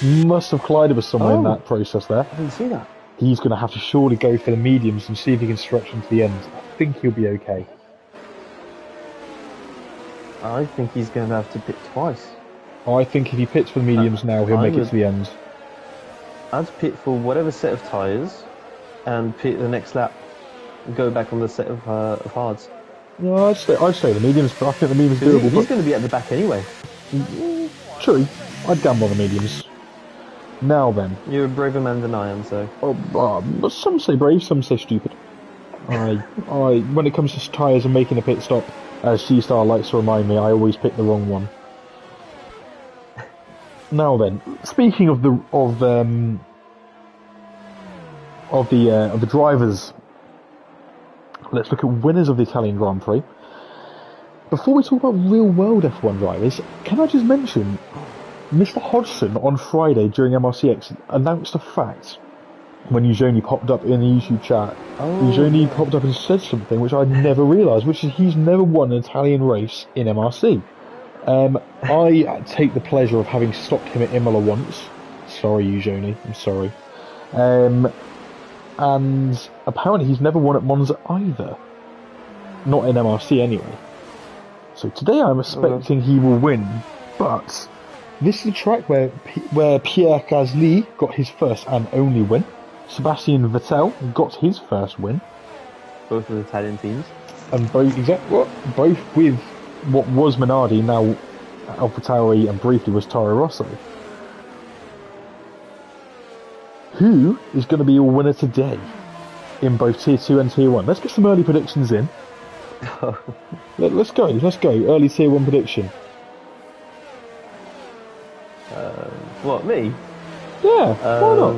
Must have collided with someone in that process there. I didn't see that. He's going to have to surely go for the mediums and see if he can stretch them to the end. I think he'll be okay. I think he's going to have to pit twice. I think if he pits for the mediums now, he'll make it to the end. I'd pit for whatever set of tyres and pit the next lap and go back on the set of hards. No, I'd stay the mediums, but I think the mediums are doable. He's going to be at the back anyway. True. I'd gamble on the mediums. Now then. You're a braver man than I am, so... But some say brave, some say stupid. When it comes to tyres and making a pit stop, as G-Star likes to remind me, I always pick the wrong one. Now then, speaking of the drivers, let's look at winners of the Italian Grand Prix. Before we talk about real-world F1 drivers, can I just mention, Mr. Hodgson on Friday during MRCX announced a fact when Eugenie popped up in the YouTube chat. Eugenie popped up and said something which I'd never realised, which is he's never won an Italian race in MRC. I take the pleasure of having stopped him at Imola once. Sorry, Eugenie, I'm sorry. and apparently he's never won at Monza either. Not in MRC anyway. So today I'm expecting he will win, but this is a track where Pierre Gasly got his first and only win. Sebastian Vettel got his first win. Both of the Italian teams. And both with what was Minardi, now AlphaTauri, and briefly was Toro Rosso. Who is going to be your winner today in both Tier 2 and Tier 1? Let's get some early predictions in. Let's go. Early Tier 1 prediction. What, me? Yeah, why not?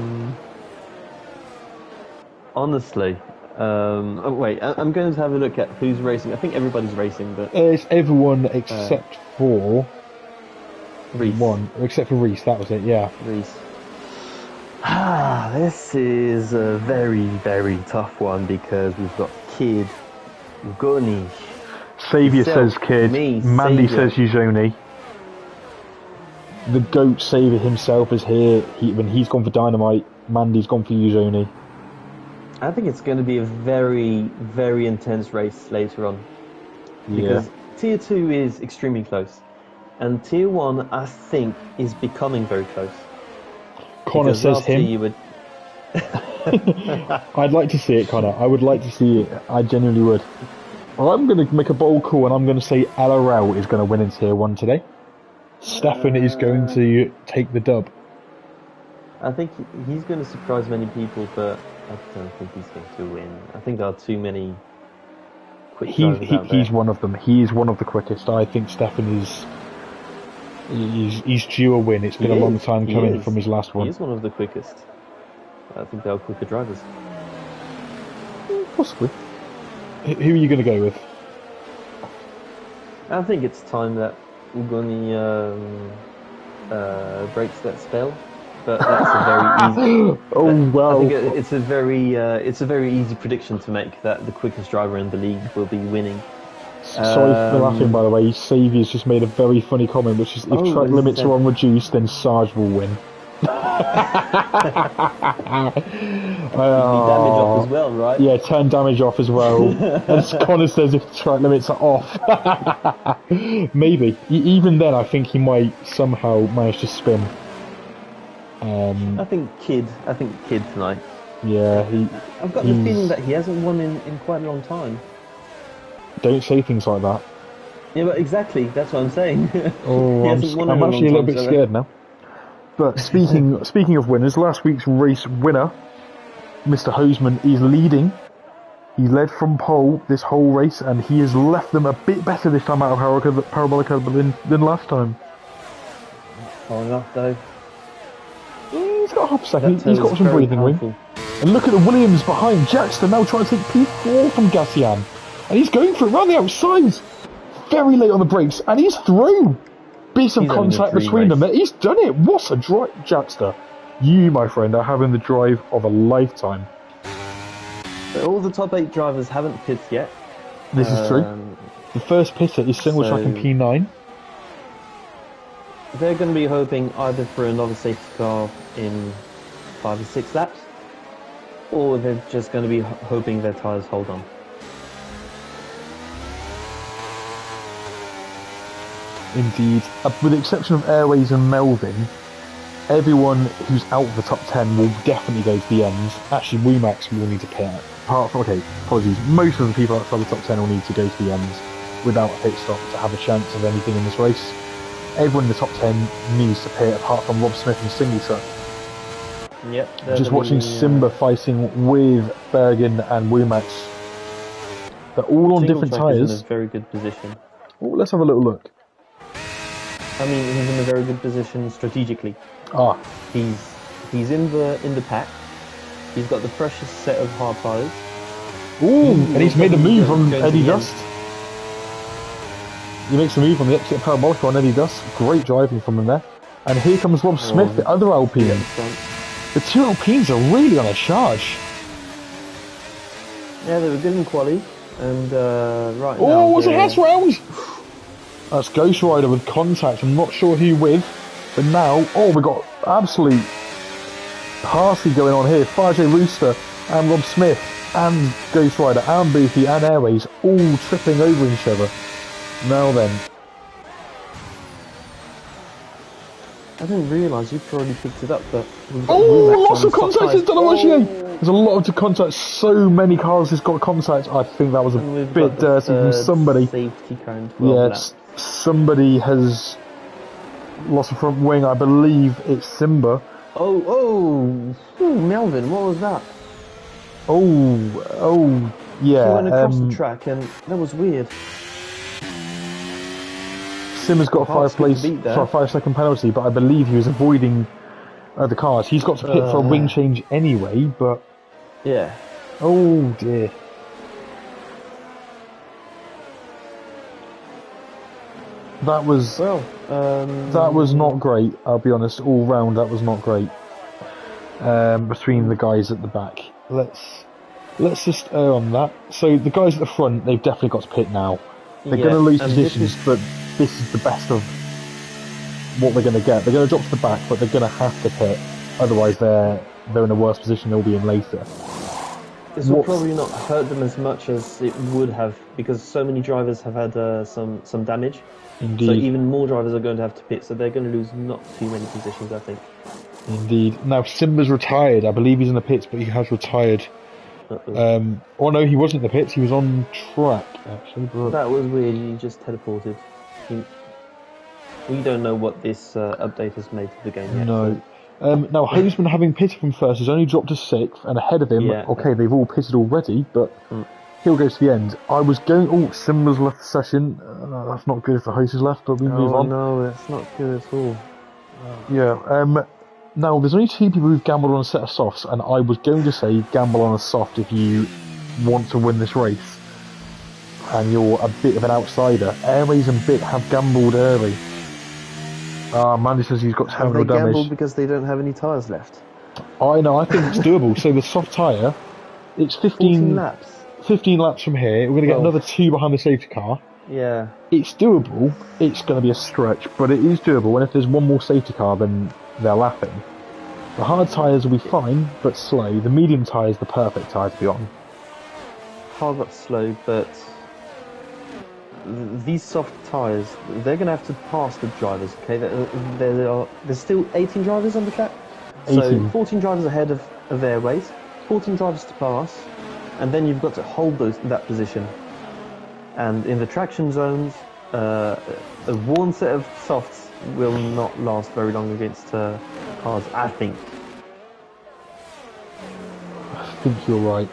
Honestly, oh wait, I'm going to have a look at who's racing. I think everybody's racing, but It's everyone except for Reese. except for Reese. That was it. Yeah. Reese. This is a very, very tough one because we've got Kid, Goni. Saviour says Kid. Me, Mandy Saviour. says Uzoni. The GOAT Saviour himself is here. When he's gone for Dynamite, Mandy's gone for Uzoni. I think it's going to be a very, very intense race later on. Because Tier 2 is extremely close. And Tier 1, I think, is becoming very close. Connor Because says last year him. you would... I'd like to see it, Connor. I would like to see it. I genuinely would. I'm going to make a bold call, and I'm going to say LRL is going to win in Tier 1 today. Stefan is going to take the dub. I think he's going to surprise many people, but I don't think he's going to win. I think there are too many quick drivers out there. He's one of them. He is one of the quickest. I think Stefan is... He's due a win. It's been a long time coming from his last one. He is one of the quickest. I think they are quicker drivers. Possibly. Who are you going to go with? I think it's time that Ugoni breaks that spell, but that's a very easy. Oh well. I think it's a very easy prediction to make that the quickest driver in the league will be winning. Sorry for laughing, by the way. Saviour's just made a very funny comment, which is if track limits are unreduced, then Sarge will win. Damage off as well, right? Yeah, turn damage off as well. As Connor says, if the track limits are off. Maybe. Even then, I think he might somehow manage to spin. I think Kid tonight. Yeah, I've got the feeling that he hasn't won in quite a long time. Don't say things like that. Yeah, but exactly, that's what I'm saying. Oh, I'm actually a little bit scared now. But speaking of winners, last week's race winner, Mr. Hoseman, is leading. He led from pole this whole race, and he has left them a bit better this time out of Parabolica than last time. Oh, enough though. He's got half a second. He's got some breathing room. And look at the Williams behind. Jackson now trying to take P4 from Gassian. And he's going for it round the outside. Very late on the brakes, and he's through. Be some contact between them. He's done it. What a drive, Jackster. You, my friend, are having the drive of a lifetime. All the top 8 drivers haven't pitted yet. This is true. The first pitter is single track in P9. They're going to be hoping either for another safety car in 5 or 6 laps, or they're just going to be hoping their tyres hold on. Indeed. With the exception of Airways and Melvin, everyone who's out of the top 10 will definitely go to the ends. Actually, WeMax will need to pit. Apologies. Most of the people outside the top 10 will need to go to the ends without a pit stop to have a chance of anything in this race. Everyone in the top 10 needs to pit apart from Rob Smith and Singleton. Yep. Just watching Simba fighting with Bergen and WeMax. They're all on different tyres. He's in a very good position. Oh, let's have a little look. I mean, he's in a very good position strategically. He's in the pack. He's got the freshest set of hard tyres. Ooh, and he's made a move on Eddie Dust. He makes a move on the exit Parabolica on Eddie Dust. Great driving from him there. And here comes Rob Smith, the other Alpine. The two Alpines are really on a charge. Yeah, they were good in quali, and right now... Oh, what's a hatch round? That's Ghost Rider with contact. I'm not sure who with, but now, we've got absolute parsley going on here. Fajay Rooster and Rob Smith and Ghost Rider and Boothie and Airways all tripping over each other. Now then. I didn't realise you'd already picked it up, but we've got oh, lots of contact in Delawashi! There's a lot of contact, so many cars has got contact. I think that was a bit dirty from somebody. Safety car in 12 laps. Somebody has lost a front wing, I believe it's Simba. Oh, Melvin, what was that? Oh, yeah. He went across the track and that was weird. Simba's got a 5-second penalty, but I believe he was avoiding the cars. He's got to pit for a wing change anyway, but... Yeah. Oh, dear. That was... Well, that was not great, I'll be honest. All round, that was not great. Between the guys at the back. Let's just err on that. So, the guys at the front, they've definitely got to pit now. They're going to lose positions, but this is the best of what they're going to get. They're going to drop to the back, but they're going to have to pit. Otherwise, they're in a worse position they'll be in later. This will probably not hurt them as much as it would have, because so many drivers have had some damage. Indeed. So even more drivers are going to have to pit, so they're going to lose not too many positions, I think. Indeed. Now, Simba's retired. I believe he's in the pits, but he has retired. Oh no, he wasn't in the pits, he was on track, actually. But... That was weird, he just teleported. We don't know what this update has made to the game yet. No. Now, Hoseman, having pitted from first, has only dropped to 6th, and ahead of him, okay, they've all pitted already, but he'll go to the end. I was going... Oh, Simba's left the session. That's not good if the host is left, but we move on. No, that's not good at all. Yeah, now, there's only 2 people who've gambled on a set of softs, and I was going to say gamble on a soft if you want to win this race, and you're a bit of an outsider. Airways and Bit have gambled early. Mandy says he's got terminal damage. Have they gambled because they don't have any tyres left? I know, I think it's doable. So the soft tyre, it's 15 laps. 15 laps from here. We're going to get another 2 behind the safety car. Yeah. It's doable. It's going to be a stretch, but it is doable. And if there's one more safety car, then they're laughing. The hard tyres will be fine, but slow. The medium tyre is the perfect tyre to be on. Hard but slow, but these soft tyres, they're going to have to pass the drivers, okay? There's still 18 drivers on the track. 18. So 14 drivers ahead of Airways, 14 drivers to pass, and then you've got to hold that position. And in the traction zones, a worn set of softs will not last very long against cars, I think. I think you're right.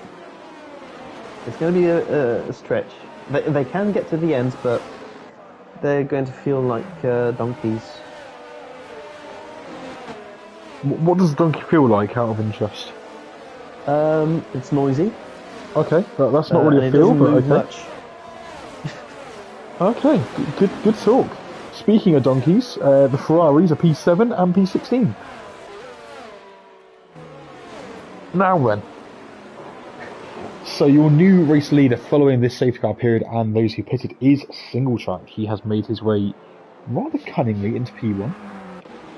It's going to be a stretch. They can get to the end, but they're going to feel like donkeys. What does a donkey feel like, out of interest? It's noisy. Okay, that's not really a feel, but okay. Much. Okay, good talk. Speaking of donkeys, the Ferraris are P7 and P16. Now then. So your new race leader following this safety car period and those who pitted is Single Track. He has made his way rather cunningly into P1.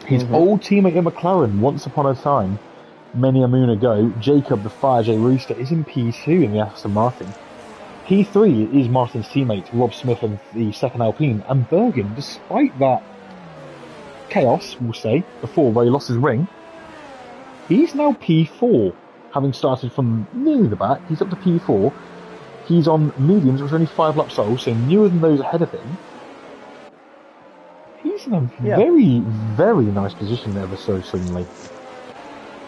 His old teammate in McLaren, once upon a time, many a moon ago, Jacob the Fire J Rooster, is in P2 in the Aston Martin. P3 is Martin's teammate Rob Smith of the second Alpine, and Bergen, despite that chaos, we'll say, before where he lost his ring, he's now P4. Having started from nearly the back, he's up to P4. He's on mediums, which are only 5 laps old, so newer than those ahead of him. He's in a very, very nice position there ever so suddenly.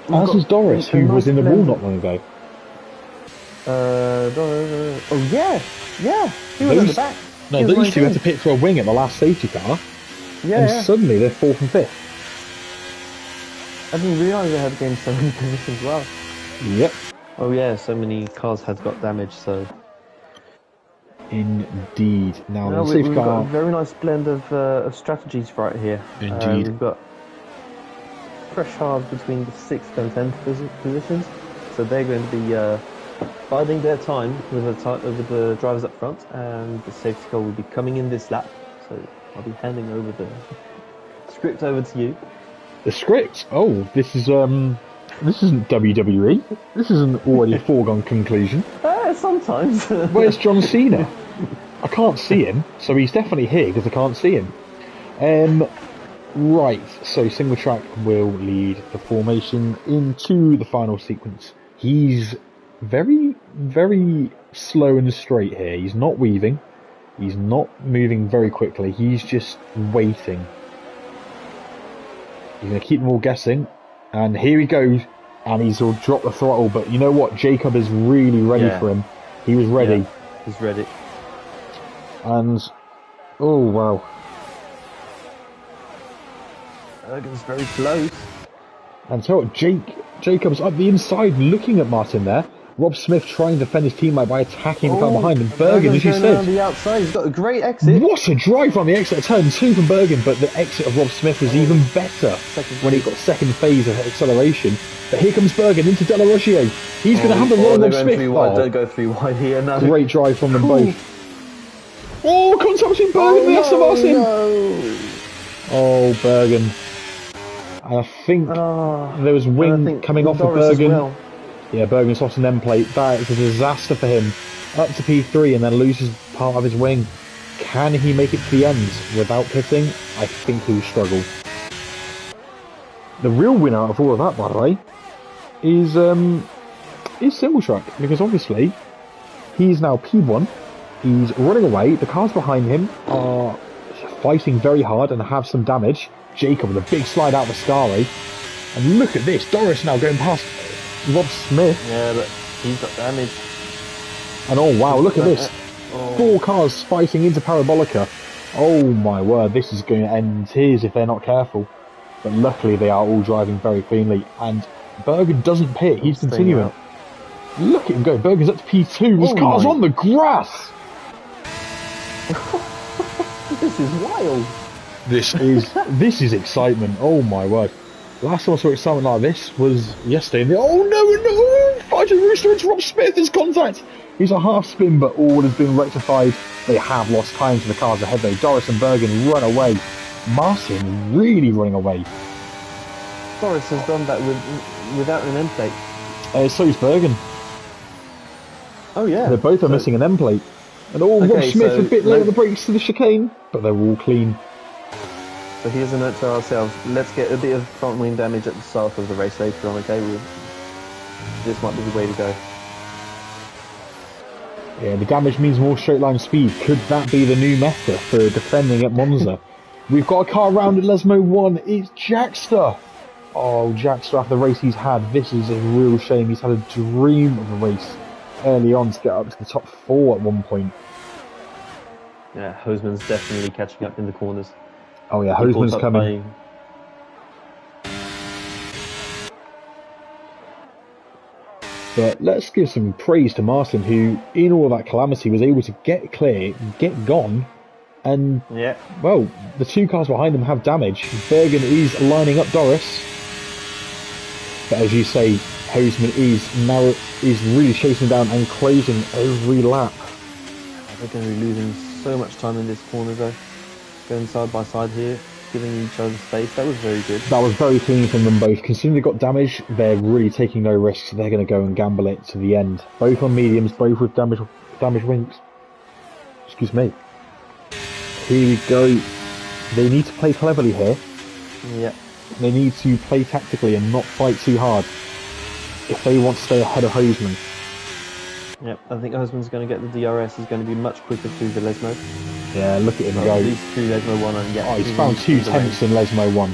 As is Doris, who was in the wall not long ago. Oh yeah, he was at the back. No, those two had to pit for a wing at the last safety car, and suddenly they're 4th and 5th. I didn't realise they had gained so many positions as well. Yep. Oh yeah, so many cars had got damaged, so... Indeed. Now, the we've safety car... got a very nice blend of strategies right here. Indeed. We've got fresh halves between the 6th and 10th positions, so they're going to be biding their time with the drivers up front, and the safety car will be coming in this lap, so I'll be handing over the script over to you. The script? Oh, this is This isn't WWE. This isn't already a foregone conclusion. Sometimes. Where's John Cena? I can't see him, so he's definitely here because I can't see him. Right, so single track will lead the formation into the final sequence. He's very, very slow and straight here. He's not weaving. He's not moving very quickly. He's just waiting. He's going to keep them all guessing. And here he goes. And he's will drop the throttle. But you know what? Jacob is really ready for him. He was ready. Yeah, he's ready. And, oh, wow. Bergen's very close. And so Jacob's up the inside looking at Martin there. Rob Smith trying to defend his teammate by attacking the car behind him. Bergen, as you said. On the outside. He's got a great exit. What a drive on the exit of turn 2 from Bergen, but the exit of Rob Smith was even better when he got second phase of acceleration. But here comes Bergen into Della Roggio. He's going to have the wrong Rob Smith. Don't go through wide here. No. Great drive from them both. Oh, contact between Bergen and Aston Martin. No. Oh, Bergen. And I think there was wing coming off of Bergen. Well. Yeah, Bergen's lost an end plate. That is a disaster for him. Up to P3 and then loses part of his wing. Can he make it to the end without pitting? I think he will struggle. The real winner out of all of that, by the way, is single track, because obviously he's now P1. He's running away. The cars behind him are fighting very hard and have some damage. Jacob with a big slide out of Ascari. And look at this. Doris now going past Rob Smith. Yeah, but he's got damage. And oh wow, look at this. 4 cars fighting into Parabolica. Oh my word, this is going to end in tears if they're not careful. But luckily they are all driving very cleanly. And Bergen doesn't pit, he's continuing. Look at him go. Bergen's up to P2. His car's on the grass. This is wild. This is excitement. Oh my word. Last time I saw excitement like this was yesterday. Oh no! Fighting Rooster into Rob Smith. His contact. He's a half spin, but all has been rectified. They have lost time to the cars ahead though. Doris and Bergen run away. Martin really running away. Doris has done that without an end plate. So is Bergen. Oh yeah. They both are missing an end plate. And Rob Smith a bit late on the brakes to the chicane, but they're all clean. So here's a note to ourselves. Let's get a bit of front wing damage at the start of the race later on, okay? This might be the way to go. Yeah, the damage means more straight line speed. Could that be the new meta for defending at Monza? We've got a car round at Lesmo 1. It's Jackster. Oh, Jackster, after the race he's had, this is a real shame. He's had a dream of a race early on to get up to the top 4 at one point. Yeah, Hosman's definitely catching up in the corners. Oh yeah, Hosman's coming. But let's give some praise to Martin, who, in all that calamity, was able to get clear, get gone, and, well, the 2 cars behind him have damage. Bergen is lining up Doris. But as you say, Hosman is really chasing down and closing every lap. They're going to be losing so much time in this corner though. Going side by side here, giving each other space. That was very good. That was very clean from them both. Considering they got damage, they're really taking no risks. They're going to go and gamble it to the end. Both on mediums, both with damage wings. Excuse me. Here we go. They need to play cleverly here. Yeah. They need to play tactically and not fight too hard if they want to stay ahead of Hosman. Yep, I think Hosman's going to get the DRS. He's going to be much quicker through the Lesmo. Yeah, look at him go. At least through Lesmo 1 and get... Oh, he's found 2 tenths in Lesmo 1.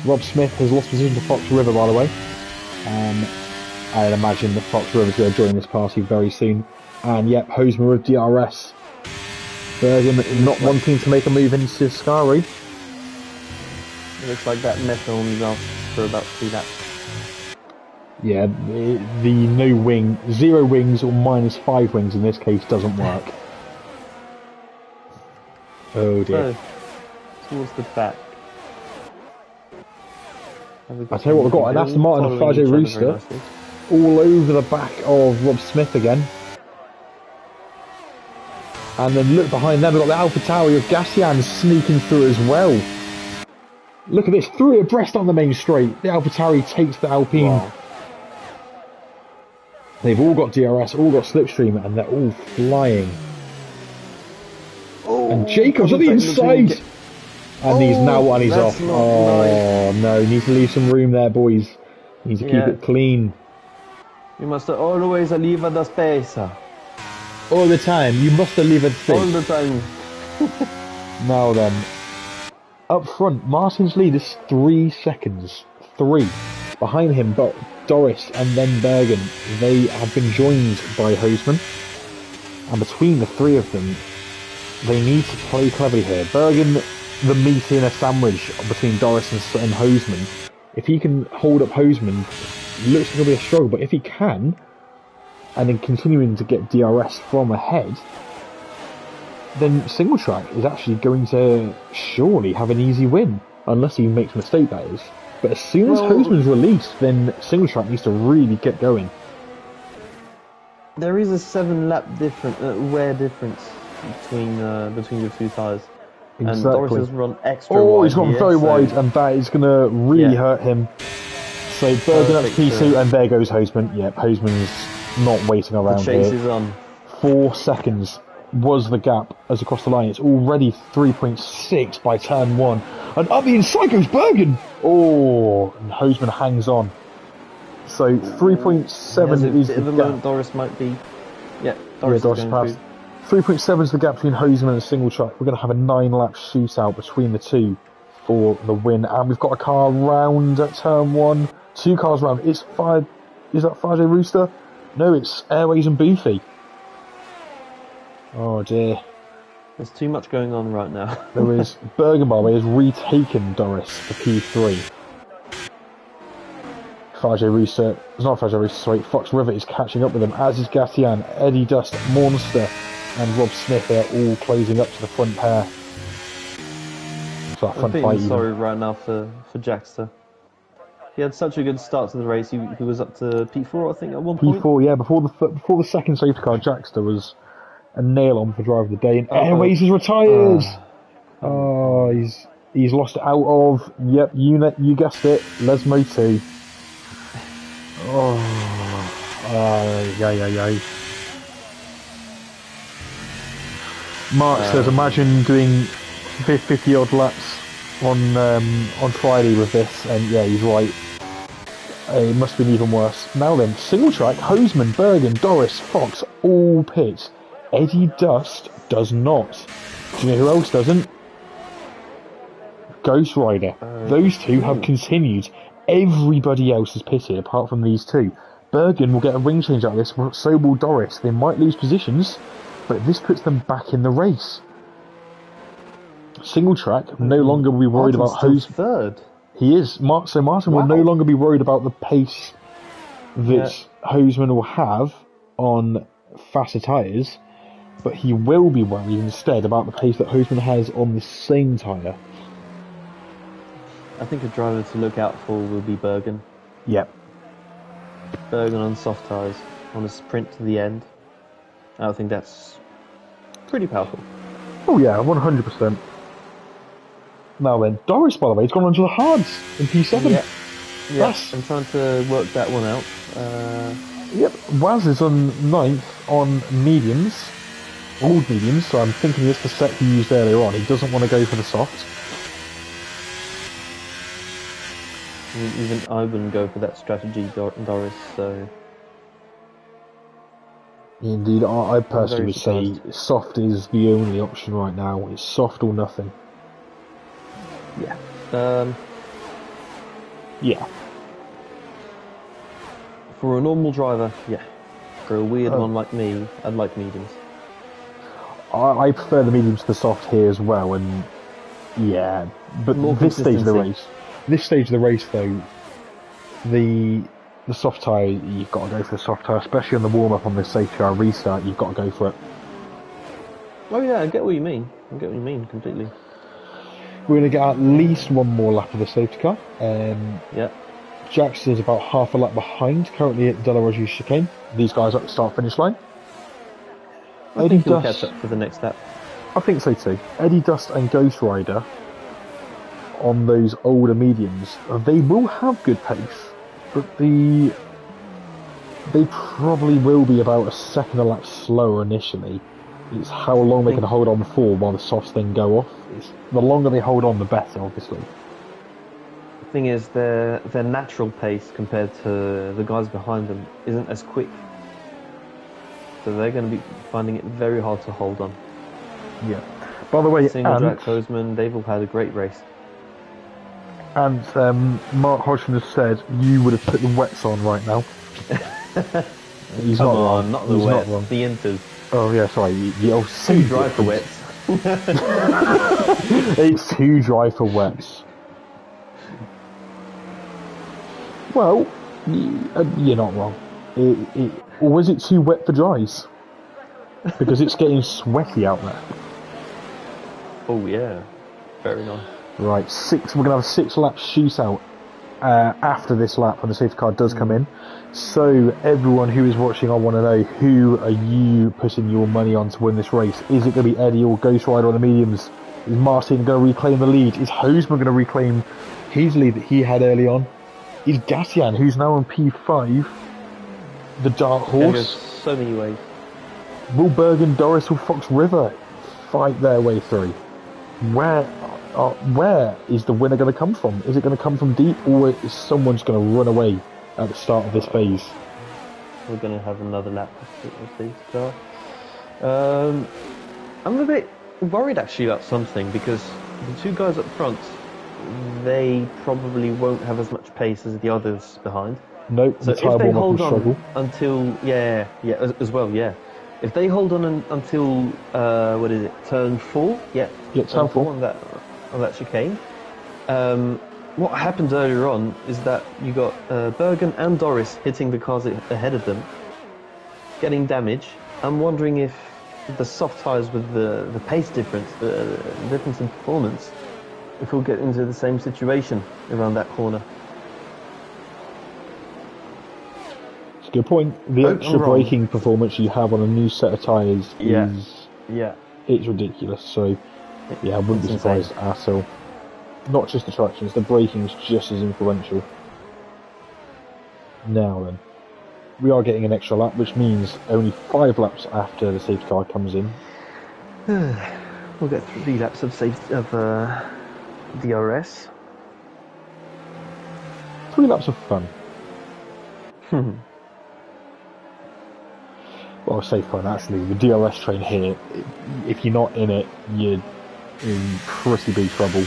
Rob Smith has lost position to Fox River, by the way. I'd imagine that Fox River's going to join this party very soon. And yep, Hosman with DRS. Bergen not wanting to make a move into Ascari. It looks like that method only lasts for about 3 laps. Yeah, the no wing, 0 wings or -5 wings in this case doesn't work. Oh dear. So, towards the back. I tell you what, we've got an Aston Martin and Fajay Rooster all over the back of Rob Smith again. And then look behind them, we've got the Alpha Tauri of Gassian sneaking through as well. Look at this, through abreast on the main straight. The Alpha Tauri takes the Alpine They've all got DRS, all got slipstream, and they're all flying. Oh, And Jacobs on the inside! And he's now on, he's off. Oh, nice. No, need to leave some room there, boys. Need to keep it clean. You must always leave the space. All the time, you must leave it space. All the time. Now then, up front, Martin's lead is 3 seconds. 3. Behind him, but Doris and then Bergen. They have been joined by Hoseman. And between the three of them, they need to play cleverly here. Bergen, the meat in a sandwich between Doris and Hoseman. If he can hold up Hoseman, it looks like it'll be a struggle, but if he can, and then continuing to get DRS from ahead, then Single Track is actually going to surely have an easy win, unless he makes a mistake, that is. But as soon as Hoseman's released, then Single Track needs to really get going. There is a 7-lap wear difference between the two tyres. Exactly. And Doris has run extra wide. Oh, he's gone very wide, and that is going to really hurt him. So Bergen up to P2, and there goes Hoseman. Yep, Hoseman's not waiting around here. The chase is on. 4 seconds was the gap as across the line. It's already 3.6 by turn 1. And up the inside goes Bergen! Oh, and Hoseman hangs on. So 3.7 is the gap. Doris might be... Yeah, Doris passed. 3.7 is the gap between Hoseman and Single Track. We're going to have a 9-lap shootout between the two for the win. And we've got a car round at turn 1. 2 cars round. Is that Fajay Rooster? No, it's Airways and Boofy. Oh dear. There's too much going on right now. There is. Bergen, by the way, has retaken Doris for P3. Fajay Rooster, it's not Fajay Rooster, sorry, Fox River is catching up with them, as is Gatian, Eddie Dust, Monster, and Rob Smith. They're all closing up to the front pair. So I'm feeling sorry right now for Jackster. He had such a good start to the race. He was up to P4, I think, at one point. P4, yeah. Before the second safety car, Jackster was a nail on for driver of the day. And Airways is retired. He's lost out of. Yep, you guessed it. Lesmo 2. Mark says, imagine doing 50 odd laps on Friday with this, and yeah, he's right. It must have been even worse. Now then, Single Track, Hoseman, Bergen, Doris, Fox, all pit. Eddie Dust does not. Do you know who else doesn't? Ghost Rider. Those two have continued. Everybody else is pitted apart from these two. Bergen will get a ring change out of this, so will Doris. They might lose positions, but this puts them back in the race. Single Track no longer will be worried about Hoseman. Third. He is. So Martin will no longer be worried about the pace that Hoseman will have on faster tyres, but he will be worried instead about the pace that Hoseman has on the same tyre. I think a driver to look out for will be Bergen. Yep. Bergen on soft tyres, on a sprint to the end. I think that's pretty powerful. Oh yeah, 100%. Now then, Doris, by the way, has gone onto the hards in P7. Yeah, I'm trying to work that one out. Yep, Waz is on 9th on mediums, old mediums, so I'm thinking it's the set he used earlier on. He doesn't want to go for the soft. I mean, even I wouldn't go for that strategy, Doris, so... Indeed, I personally would say soft is the only option right now. It's soft or nothing. Yeah. Yeah. For a normal driver, yeah. For a weird one like me, I'd like mediums. I prefer the mediums to the soft here as well, and yeah, but this stage of the race, though, the soft tyre, you've got to go for the soft tyre, especially on the warm up on this safety car restart. You've got to go for it. Oh yeah, I get what you mean. Completely. We're going to get at least one more lap of the safety car. Yeah. Jax is about half a lap behind, currently at Delarose chicane. These guys at the start-finish line. I think he'll catch up for the next lap. I think so too. Eddie Dust and Ghost Rider on those older mediums, they will have good pace, but the They probably will be about a second a lap slower initially. It's how long they can hold on for while the softs then go off. The longer they hold on, the better, obviously. The thing is, their natural pace compared to the guys behind them isn't as quick. So they're going to be finding it very hard to hold on. Yeah. By the way, Jack Hoseman, they've all had a great race. And Mark Hodgson has said you would have put the wets on right now. He's Come not on, wrong. not the He's wets, not wrong. the inters. Oh yeah, sorry. It's Too dry for wets. It's too dry for wets. Well, you're not wrong. Or was it too wet for dries? Because it's getting sweaty out there. Oh yeah, very nice. Right, we're going to have a 6-lap shootout after this lap when the safety car does come in. So everyone who is watching, I want to know, who are you putting your money on to win this race? Is it going to be Eddie or Ghost Rider on the mediums? Is Martin going to reclaim the lead? Is Hoseman going to reclaim his lead that he had early on? Is Gatian, who's now on P5, the dark horse? So many ways. Will Bergen, Doris or Fox River fight their way through? Where is the winner going to come from? Is it going to come from deep, or is someone just going to run away at the start of this phase? We're going to have another lap with these car. I'm a bit worried actually about something, because the two guys up front, they probably won't have as much pace as the others behind. Nope, so the tyre warm-up will struggle. Until as well. If they hold on until what is it, turn 4? Yeah, turn 4 on that chicane. What happened earlier on is that you got Bergen and Doris hitting the cars ahead of them, getting damage. I'm wondering if the soft tyres with the pace difference, the difference in performance, if we'll get into the same situation around that corner. It's a good point. The extra braking performance you have on a new set of tyres it's ridiculous. So yeah, I wouldn't be surprised at all. Not just the tractions, the braking's just as influential. Now then, we are getting an extra lap, which means only 5 laps after the safety car comes in. We'll get 3 laps of DRS. 3 laps of fun. Well, I say fun, actually. The DRS train here, if you're not in it, you're in pretty big trouble.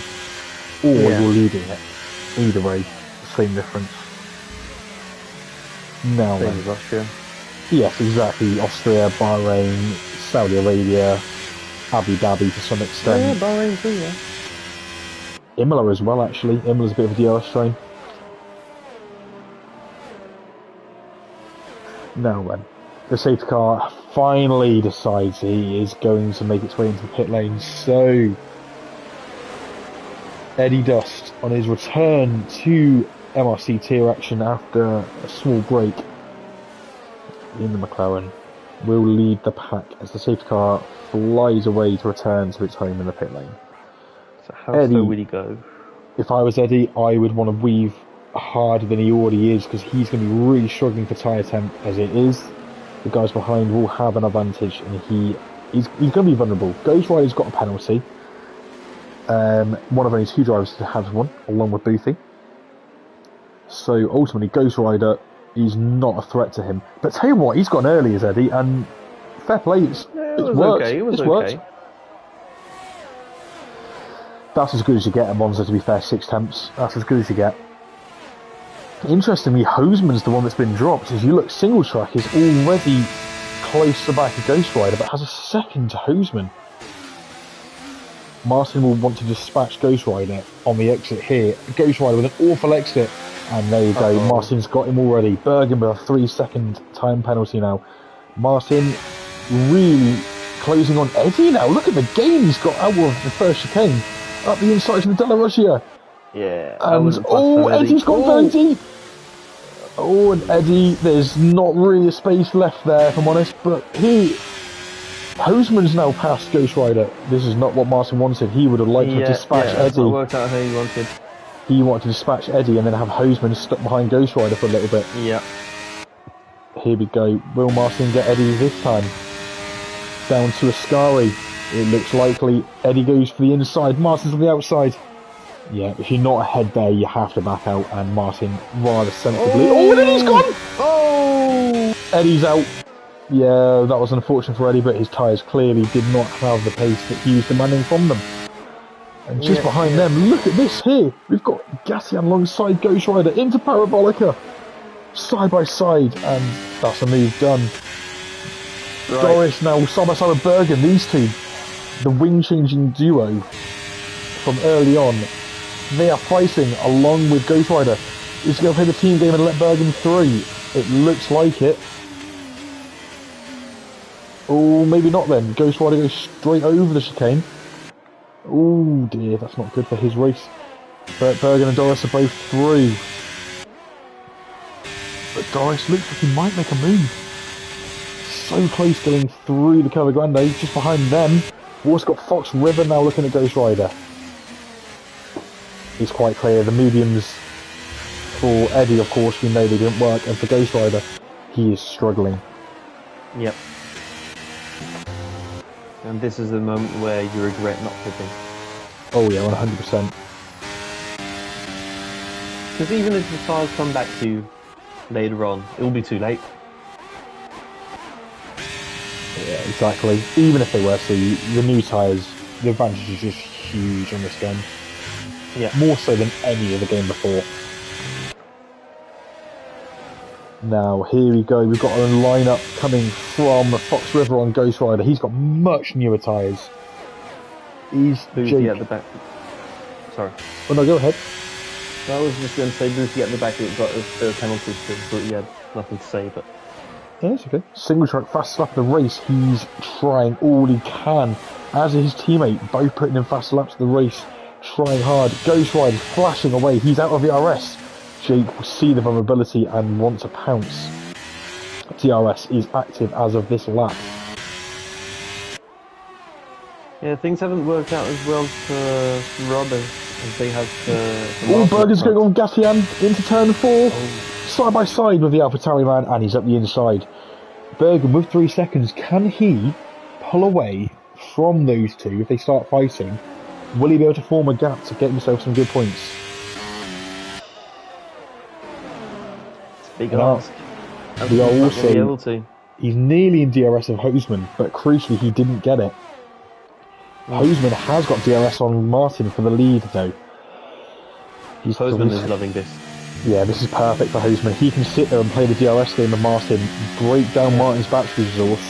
Or you're leading it. Either way, same difference. Now same as Austria. Yes, exactly. Austria, Bahrain, Saudi Arabia, Abu Dhabi to some extent. Yeah, Bahrain too, yeah. Imola as well, actually. Imola's a bit of a DRS train. Now then, the safety car finally decides he is going to make its way into the pit lane. So, Eddie Dust, on his return to MRC tier action after a small break in the McLaren, will lead the pack as the safety car flies away to return to its home in the pit lane. So how slow would he go? If I was Eddie, I would want to weave harder than he already is, because he's going to be really struggling for tyre temp as it is. The guys behind will have an advantage, and he's going to be vulnerable. Ghost Rider's got a penalty. One of only 2 drivers to have one, along with Boothie. So ultimately, Ghost Rider is not a threat to him. But tell you what, he's gone early as Eddie, and fair play. It's worked. Okay. It was worked. okay. That's as good as you get at Monza, to be fair. 6 temps. That's as good as you get. Interestingly, Hoseman's the one that's been dropped. As you look, single track is already close to the back of Ghost Rider, but has a second to Hoseman. Martin will want to dispatch Ghost Rider on the exit here. Ghost Rider with an awful exit. And there you go, Martin's got him already. Bergen with a 3-second time penalty now. Martin really closing on Eddie now. Look at the gain he's got out of the first chicane. Up the inside of the Della Russia. Yeah. And Eddie's gone very deep. Oh, and Eddie, there's not really a space left there, if I'm honest. But Hoseman's now past Ghost Rider. This is not what Martin wanted. He would have liked to dispatch Eddie. That's not worked out how he wanted. He wanted to dispatch Eddie and then have Hoseman stuck behind Ghost Rider for a little bit. Yeah. here we go. Will Martin get Eddie this time? Down to Ascari. It looks likely. Eddie goes for the inside. Martin's on the outside. Yeah, if you're not ahead there, you have to back out. And Martin rather sensibly. Oh, and Eddie's gone! Oh! Eddie's out. Yeah, that was unfortunate for Eddie, but his tyres clearly did not have the pace that he was demanding from them. And just behind them, look at this here. We've got Gassian alongside Ghost Rider into Parabolica. Side by side, and that's a move done. Right. Doris now side by side with Bergen. These two, the wing-changing duo from early on, they are fighting along with Ghost Rider. Is he going to play the team game and let Bergen through? It looks like it. Oh, maybe not then. Ghost Rider goes straight over the chicane. Oh dear, that's not good for his race. But Bergen and Doris are both through. But Doris looks like he might make a move. So close going through the Curva Grande, just behind them. We've also got Fox River now looking at Ghost Rider. It's quite clear, the mediums for Eddie, of course, we know they didn't work, and for Ghost Rider, he is struggling. Yep. And this is the moment where you regret not pitting. Oh yeah, 100%. Because even if the tyres come back to you later on, it will be too late. Yeah, exactly. Even if they were to, the new tyres, the advantage is just huge on this gun. Yeah. More so than any other game before. Now, here we go. We've got a lineup coming from Fox River on Ghost Rider. He's got much newer tyres. He's Booty at the back. Sorry. Oh no, go ahead. I was just going to say Booty at the back. It got a penalty, but he had nothing to say. But yeah, that's okay. Single track fast lap of the race. He's trying all he can. As is his teammate, both putting in fast laps of the race, trying hard. Ghost Rider flashing away. He's out of the RS. Jake will see the vulnerability and want to pounce. DRS is active as of this lap. Yeah, things haven't worked out as well for Rob as they have for Oh, Bergen's going on Gassian into turn 4. Side by side with the AlphaTauri man, and he's up the inside. Bergen with 3 seconds. Can he pull away from those two if they start fighting? Will he be able to form a gap to get himself some good points? Big ask. We are also, he's nearly in DRS of Hoseman, but crucially he didn't get it. Hoseman has got DRS on Martin for the lead though. Hoseman is loving this. Yeah, this is perfect for Hoseman. He can sit there and play the DRS game with Martin, break down Martin's battery resource.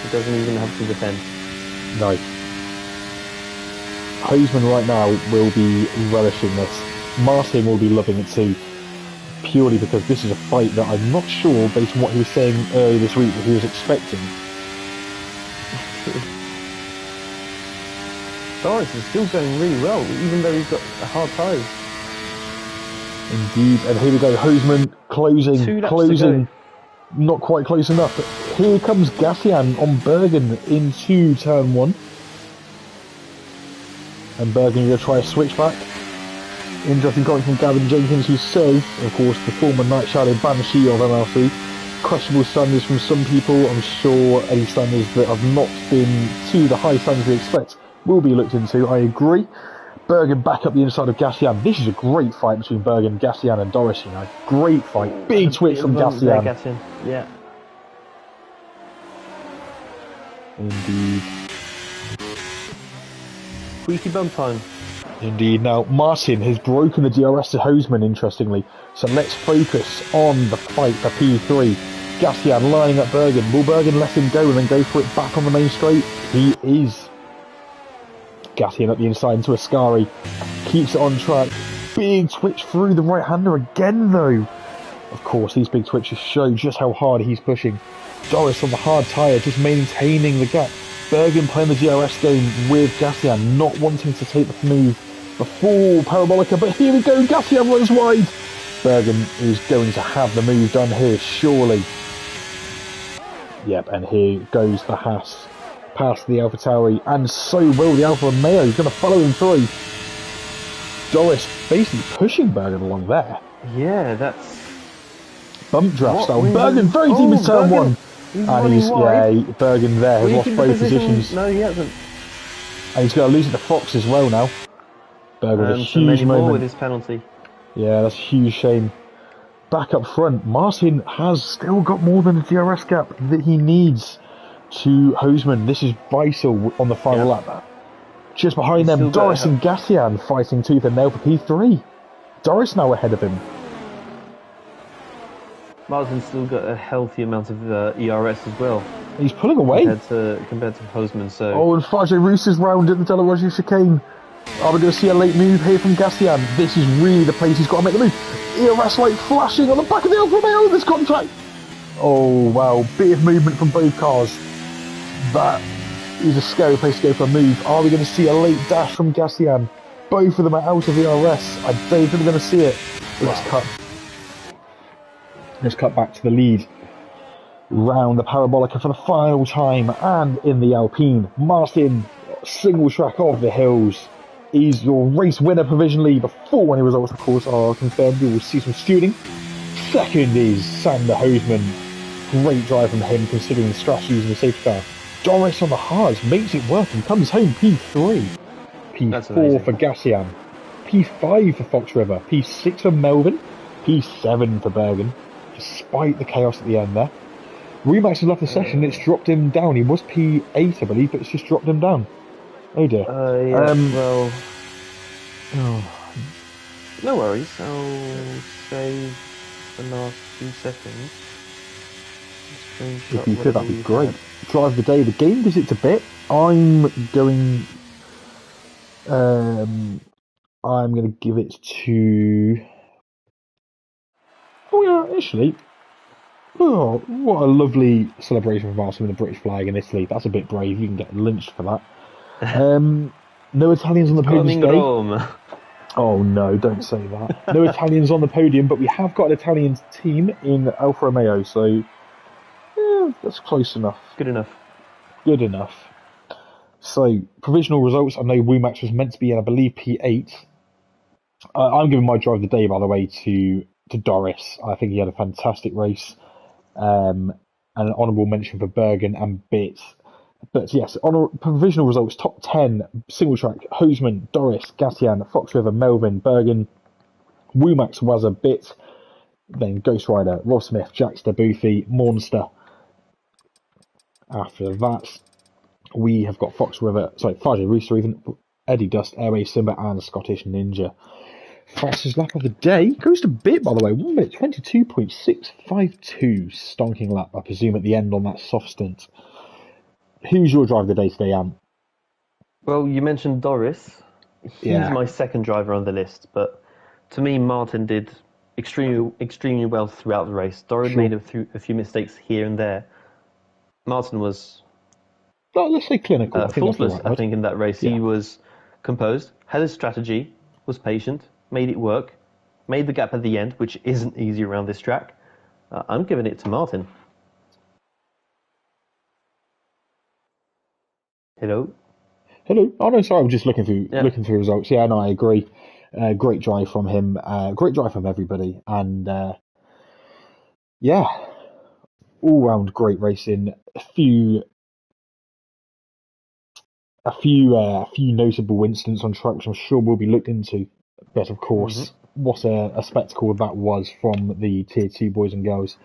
He doesn't even have to defend. No. Hoseman right now will be relishing this. Martin will be loving it too. Purely because this is a fight that I'm not sure, based on what he was saying earlier this week, that he was expecting. Doris is still going really well, even though he's got hard tyres. Indeed, and here we go, Hoseman closing, not quite close enough. But here comes Gassian on Bergen into turn 1. And Bergen going to try a switchback. Interesting comment from Gavin Jenkins, who says, of course, the former Night Shadow Banshee of MRC, questionable standards from some people. I'm sure any standards that have not been to the high standards we expect will be looked into. I agree. Bergen back up the inside of Gassian. This is a great fight between Bergen, Gassian and Doris, you know. Great fight. Big twitch from Gassian. Yeah. Indeed. Squeaky bum time. Indeed. Now, Martin has broken the DRS to Hoseman, interestingly. So let's focus on the fight for P3. Gassian lining up Bergen. Will Bergen let him go and then go for it back on the main straight? He is. Gassian up the inside into Ascari. Keeps it on track. Big twitch through the right-hander again, though. Of course, these big twitches show just how hard he's pushing. Doris on the hard tyre, just maintaining the gap. Bergen playing the DRS game with Gassian, not wanting to take the move before Parabolica, but here we go, Gassian runs wide. Bergen is going to have the move done here, surely. Yep, and here goes the Haas past the AlphaTauri, and so will the Alfa Romeo. He's going to follow him through. Doris basically pushing Bergen along there. Yeah, that's bump draft What? style. Where's Bergen he? very deep in turn Bergen. one. He's And running wide. Bergen there has lost Weakened the both position. positions. No, he hasn't. And he's going to lose it to Fox as well now. Bergen with a And so huge many more with moment. his penalty. Yeah, that's a huge shame. Back up front, Martin has still got more than the DRS gap that he needs to Hoseman. This is vital on the final lap. Just behind He's them, still got Doris and Gassian fighting tooth and nail for P3. Doris now ahead of him. Martin's still got a healthy amount of ERS as well. He's pulling away. Compared to Hoseman, so... Oh, and Fajay Roos is round at the Delaroche chicane. Are we going to see a late move here from Gassian? This is really the place he's got to make the move. ERS light flashing on the back of the Alfa Romeo in this contact. Oh, wow. Bit of movement from both cars. That is a scary place to go for a move. Are we going to see a late dash from Gassian? Both of them are out of ERS. I don't think we're going to see it. Let's cut back to the lead. Round the Parabolica for the final time. And in the Alpine, Martin, single track of the hills. He's your race winner provisionally before any results, of course, are confirmed. We will see some stewarding. Second is Sander Hoseman. Great drive from him considering the strategy using the safety car. Doris on the hards makes it work and comes home P3. P4 for Gassian. P5 for Fox River. P6 for Melvin. P7 for Bergen. Despite the chaos at the end there. Remax has left the session, it's dropped him down. He was P8, I believe, but it's just dropped him down. Oh dear. Well... Oh. No worries, I'll save the last few seconds. If you could, that'd be great. Drive of the day, the game visits a bit. I'm going to give it to... Oh yeah, actually... Oh, what a lovely celebration from Martin with the British flag in Italy. That's a bit brave. You can get lynched for that. No Italians on the podium today. Oh no, don't say that. No Italians on the podium, but we have got an Italian team in Alfa Romeo, so yeah, that's close enough. Good enough. Good enough. So, provisional results. I know Womax was meant to be in, I believe, P8. I'm giving my drive of the day, by the way, to Doris. I think he had a fantastic race. And an honourable mention for Bergen and Bit. But yes, provisional results, top 10, single track, Hoseman, Doris, Gassian, Fox River, Melvin, Bergen, Womax, Wazza, Bit, then Ghost Rider, Rob Smith, Jackster, Boofy, Monster. After that, we have got Fox River, Fajay Rooster even, Eddie Dust, Airway Simba, and Scottish Ninja. Fastest lap of the day goes to Bit, by the way, 1 minute 22.652, stonking lap, I presume, at the end on that soft stint. Who's your driver of the day today, Am? Well, you mentioned Doris. He's my second driver on the list, but to me, Martin did extremely well throughout the race. Doris made a few mistakes here and there. Martin was... let's say clinical. Faultless, I think, in that race. Yeah. He was composed, had a strategy, was patient, made it work, made the gap at the end, which isn't easy around this track. I'm giving it to Martin. Hello? Oh no, sorry, I'm just looking through results. Yeah, no, I agree. Great drive from him. Great drive from everybody. And all round great racing. A few notable incidents on track which I'm sure will be looked into. But of course, what a spectacle that was from the Tier 2 boys and girls.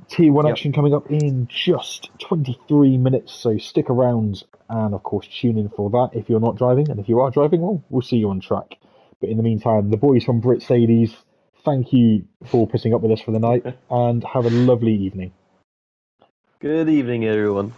Tier 1 action coming up in just 23 minutes, so stick around and of course tune in for that if you're not driving, and if you are driving, well, we'll see you on track. But in the meantime, the boys from Brit Sadies, thank you for putting up with us for the night, and have a lovely evening. Good evening, everyone.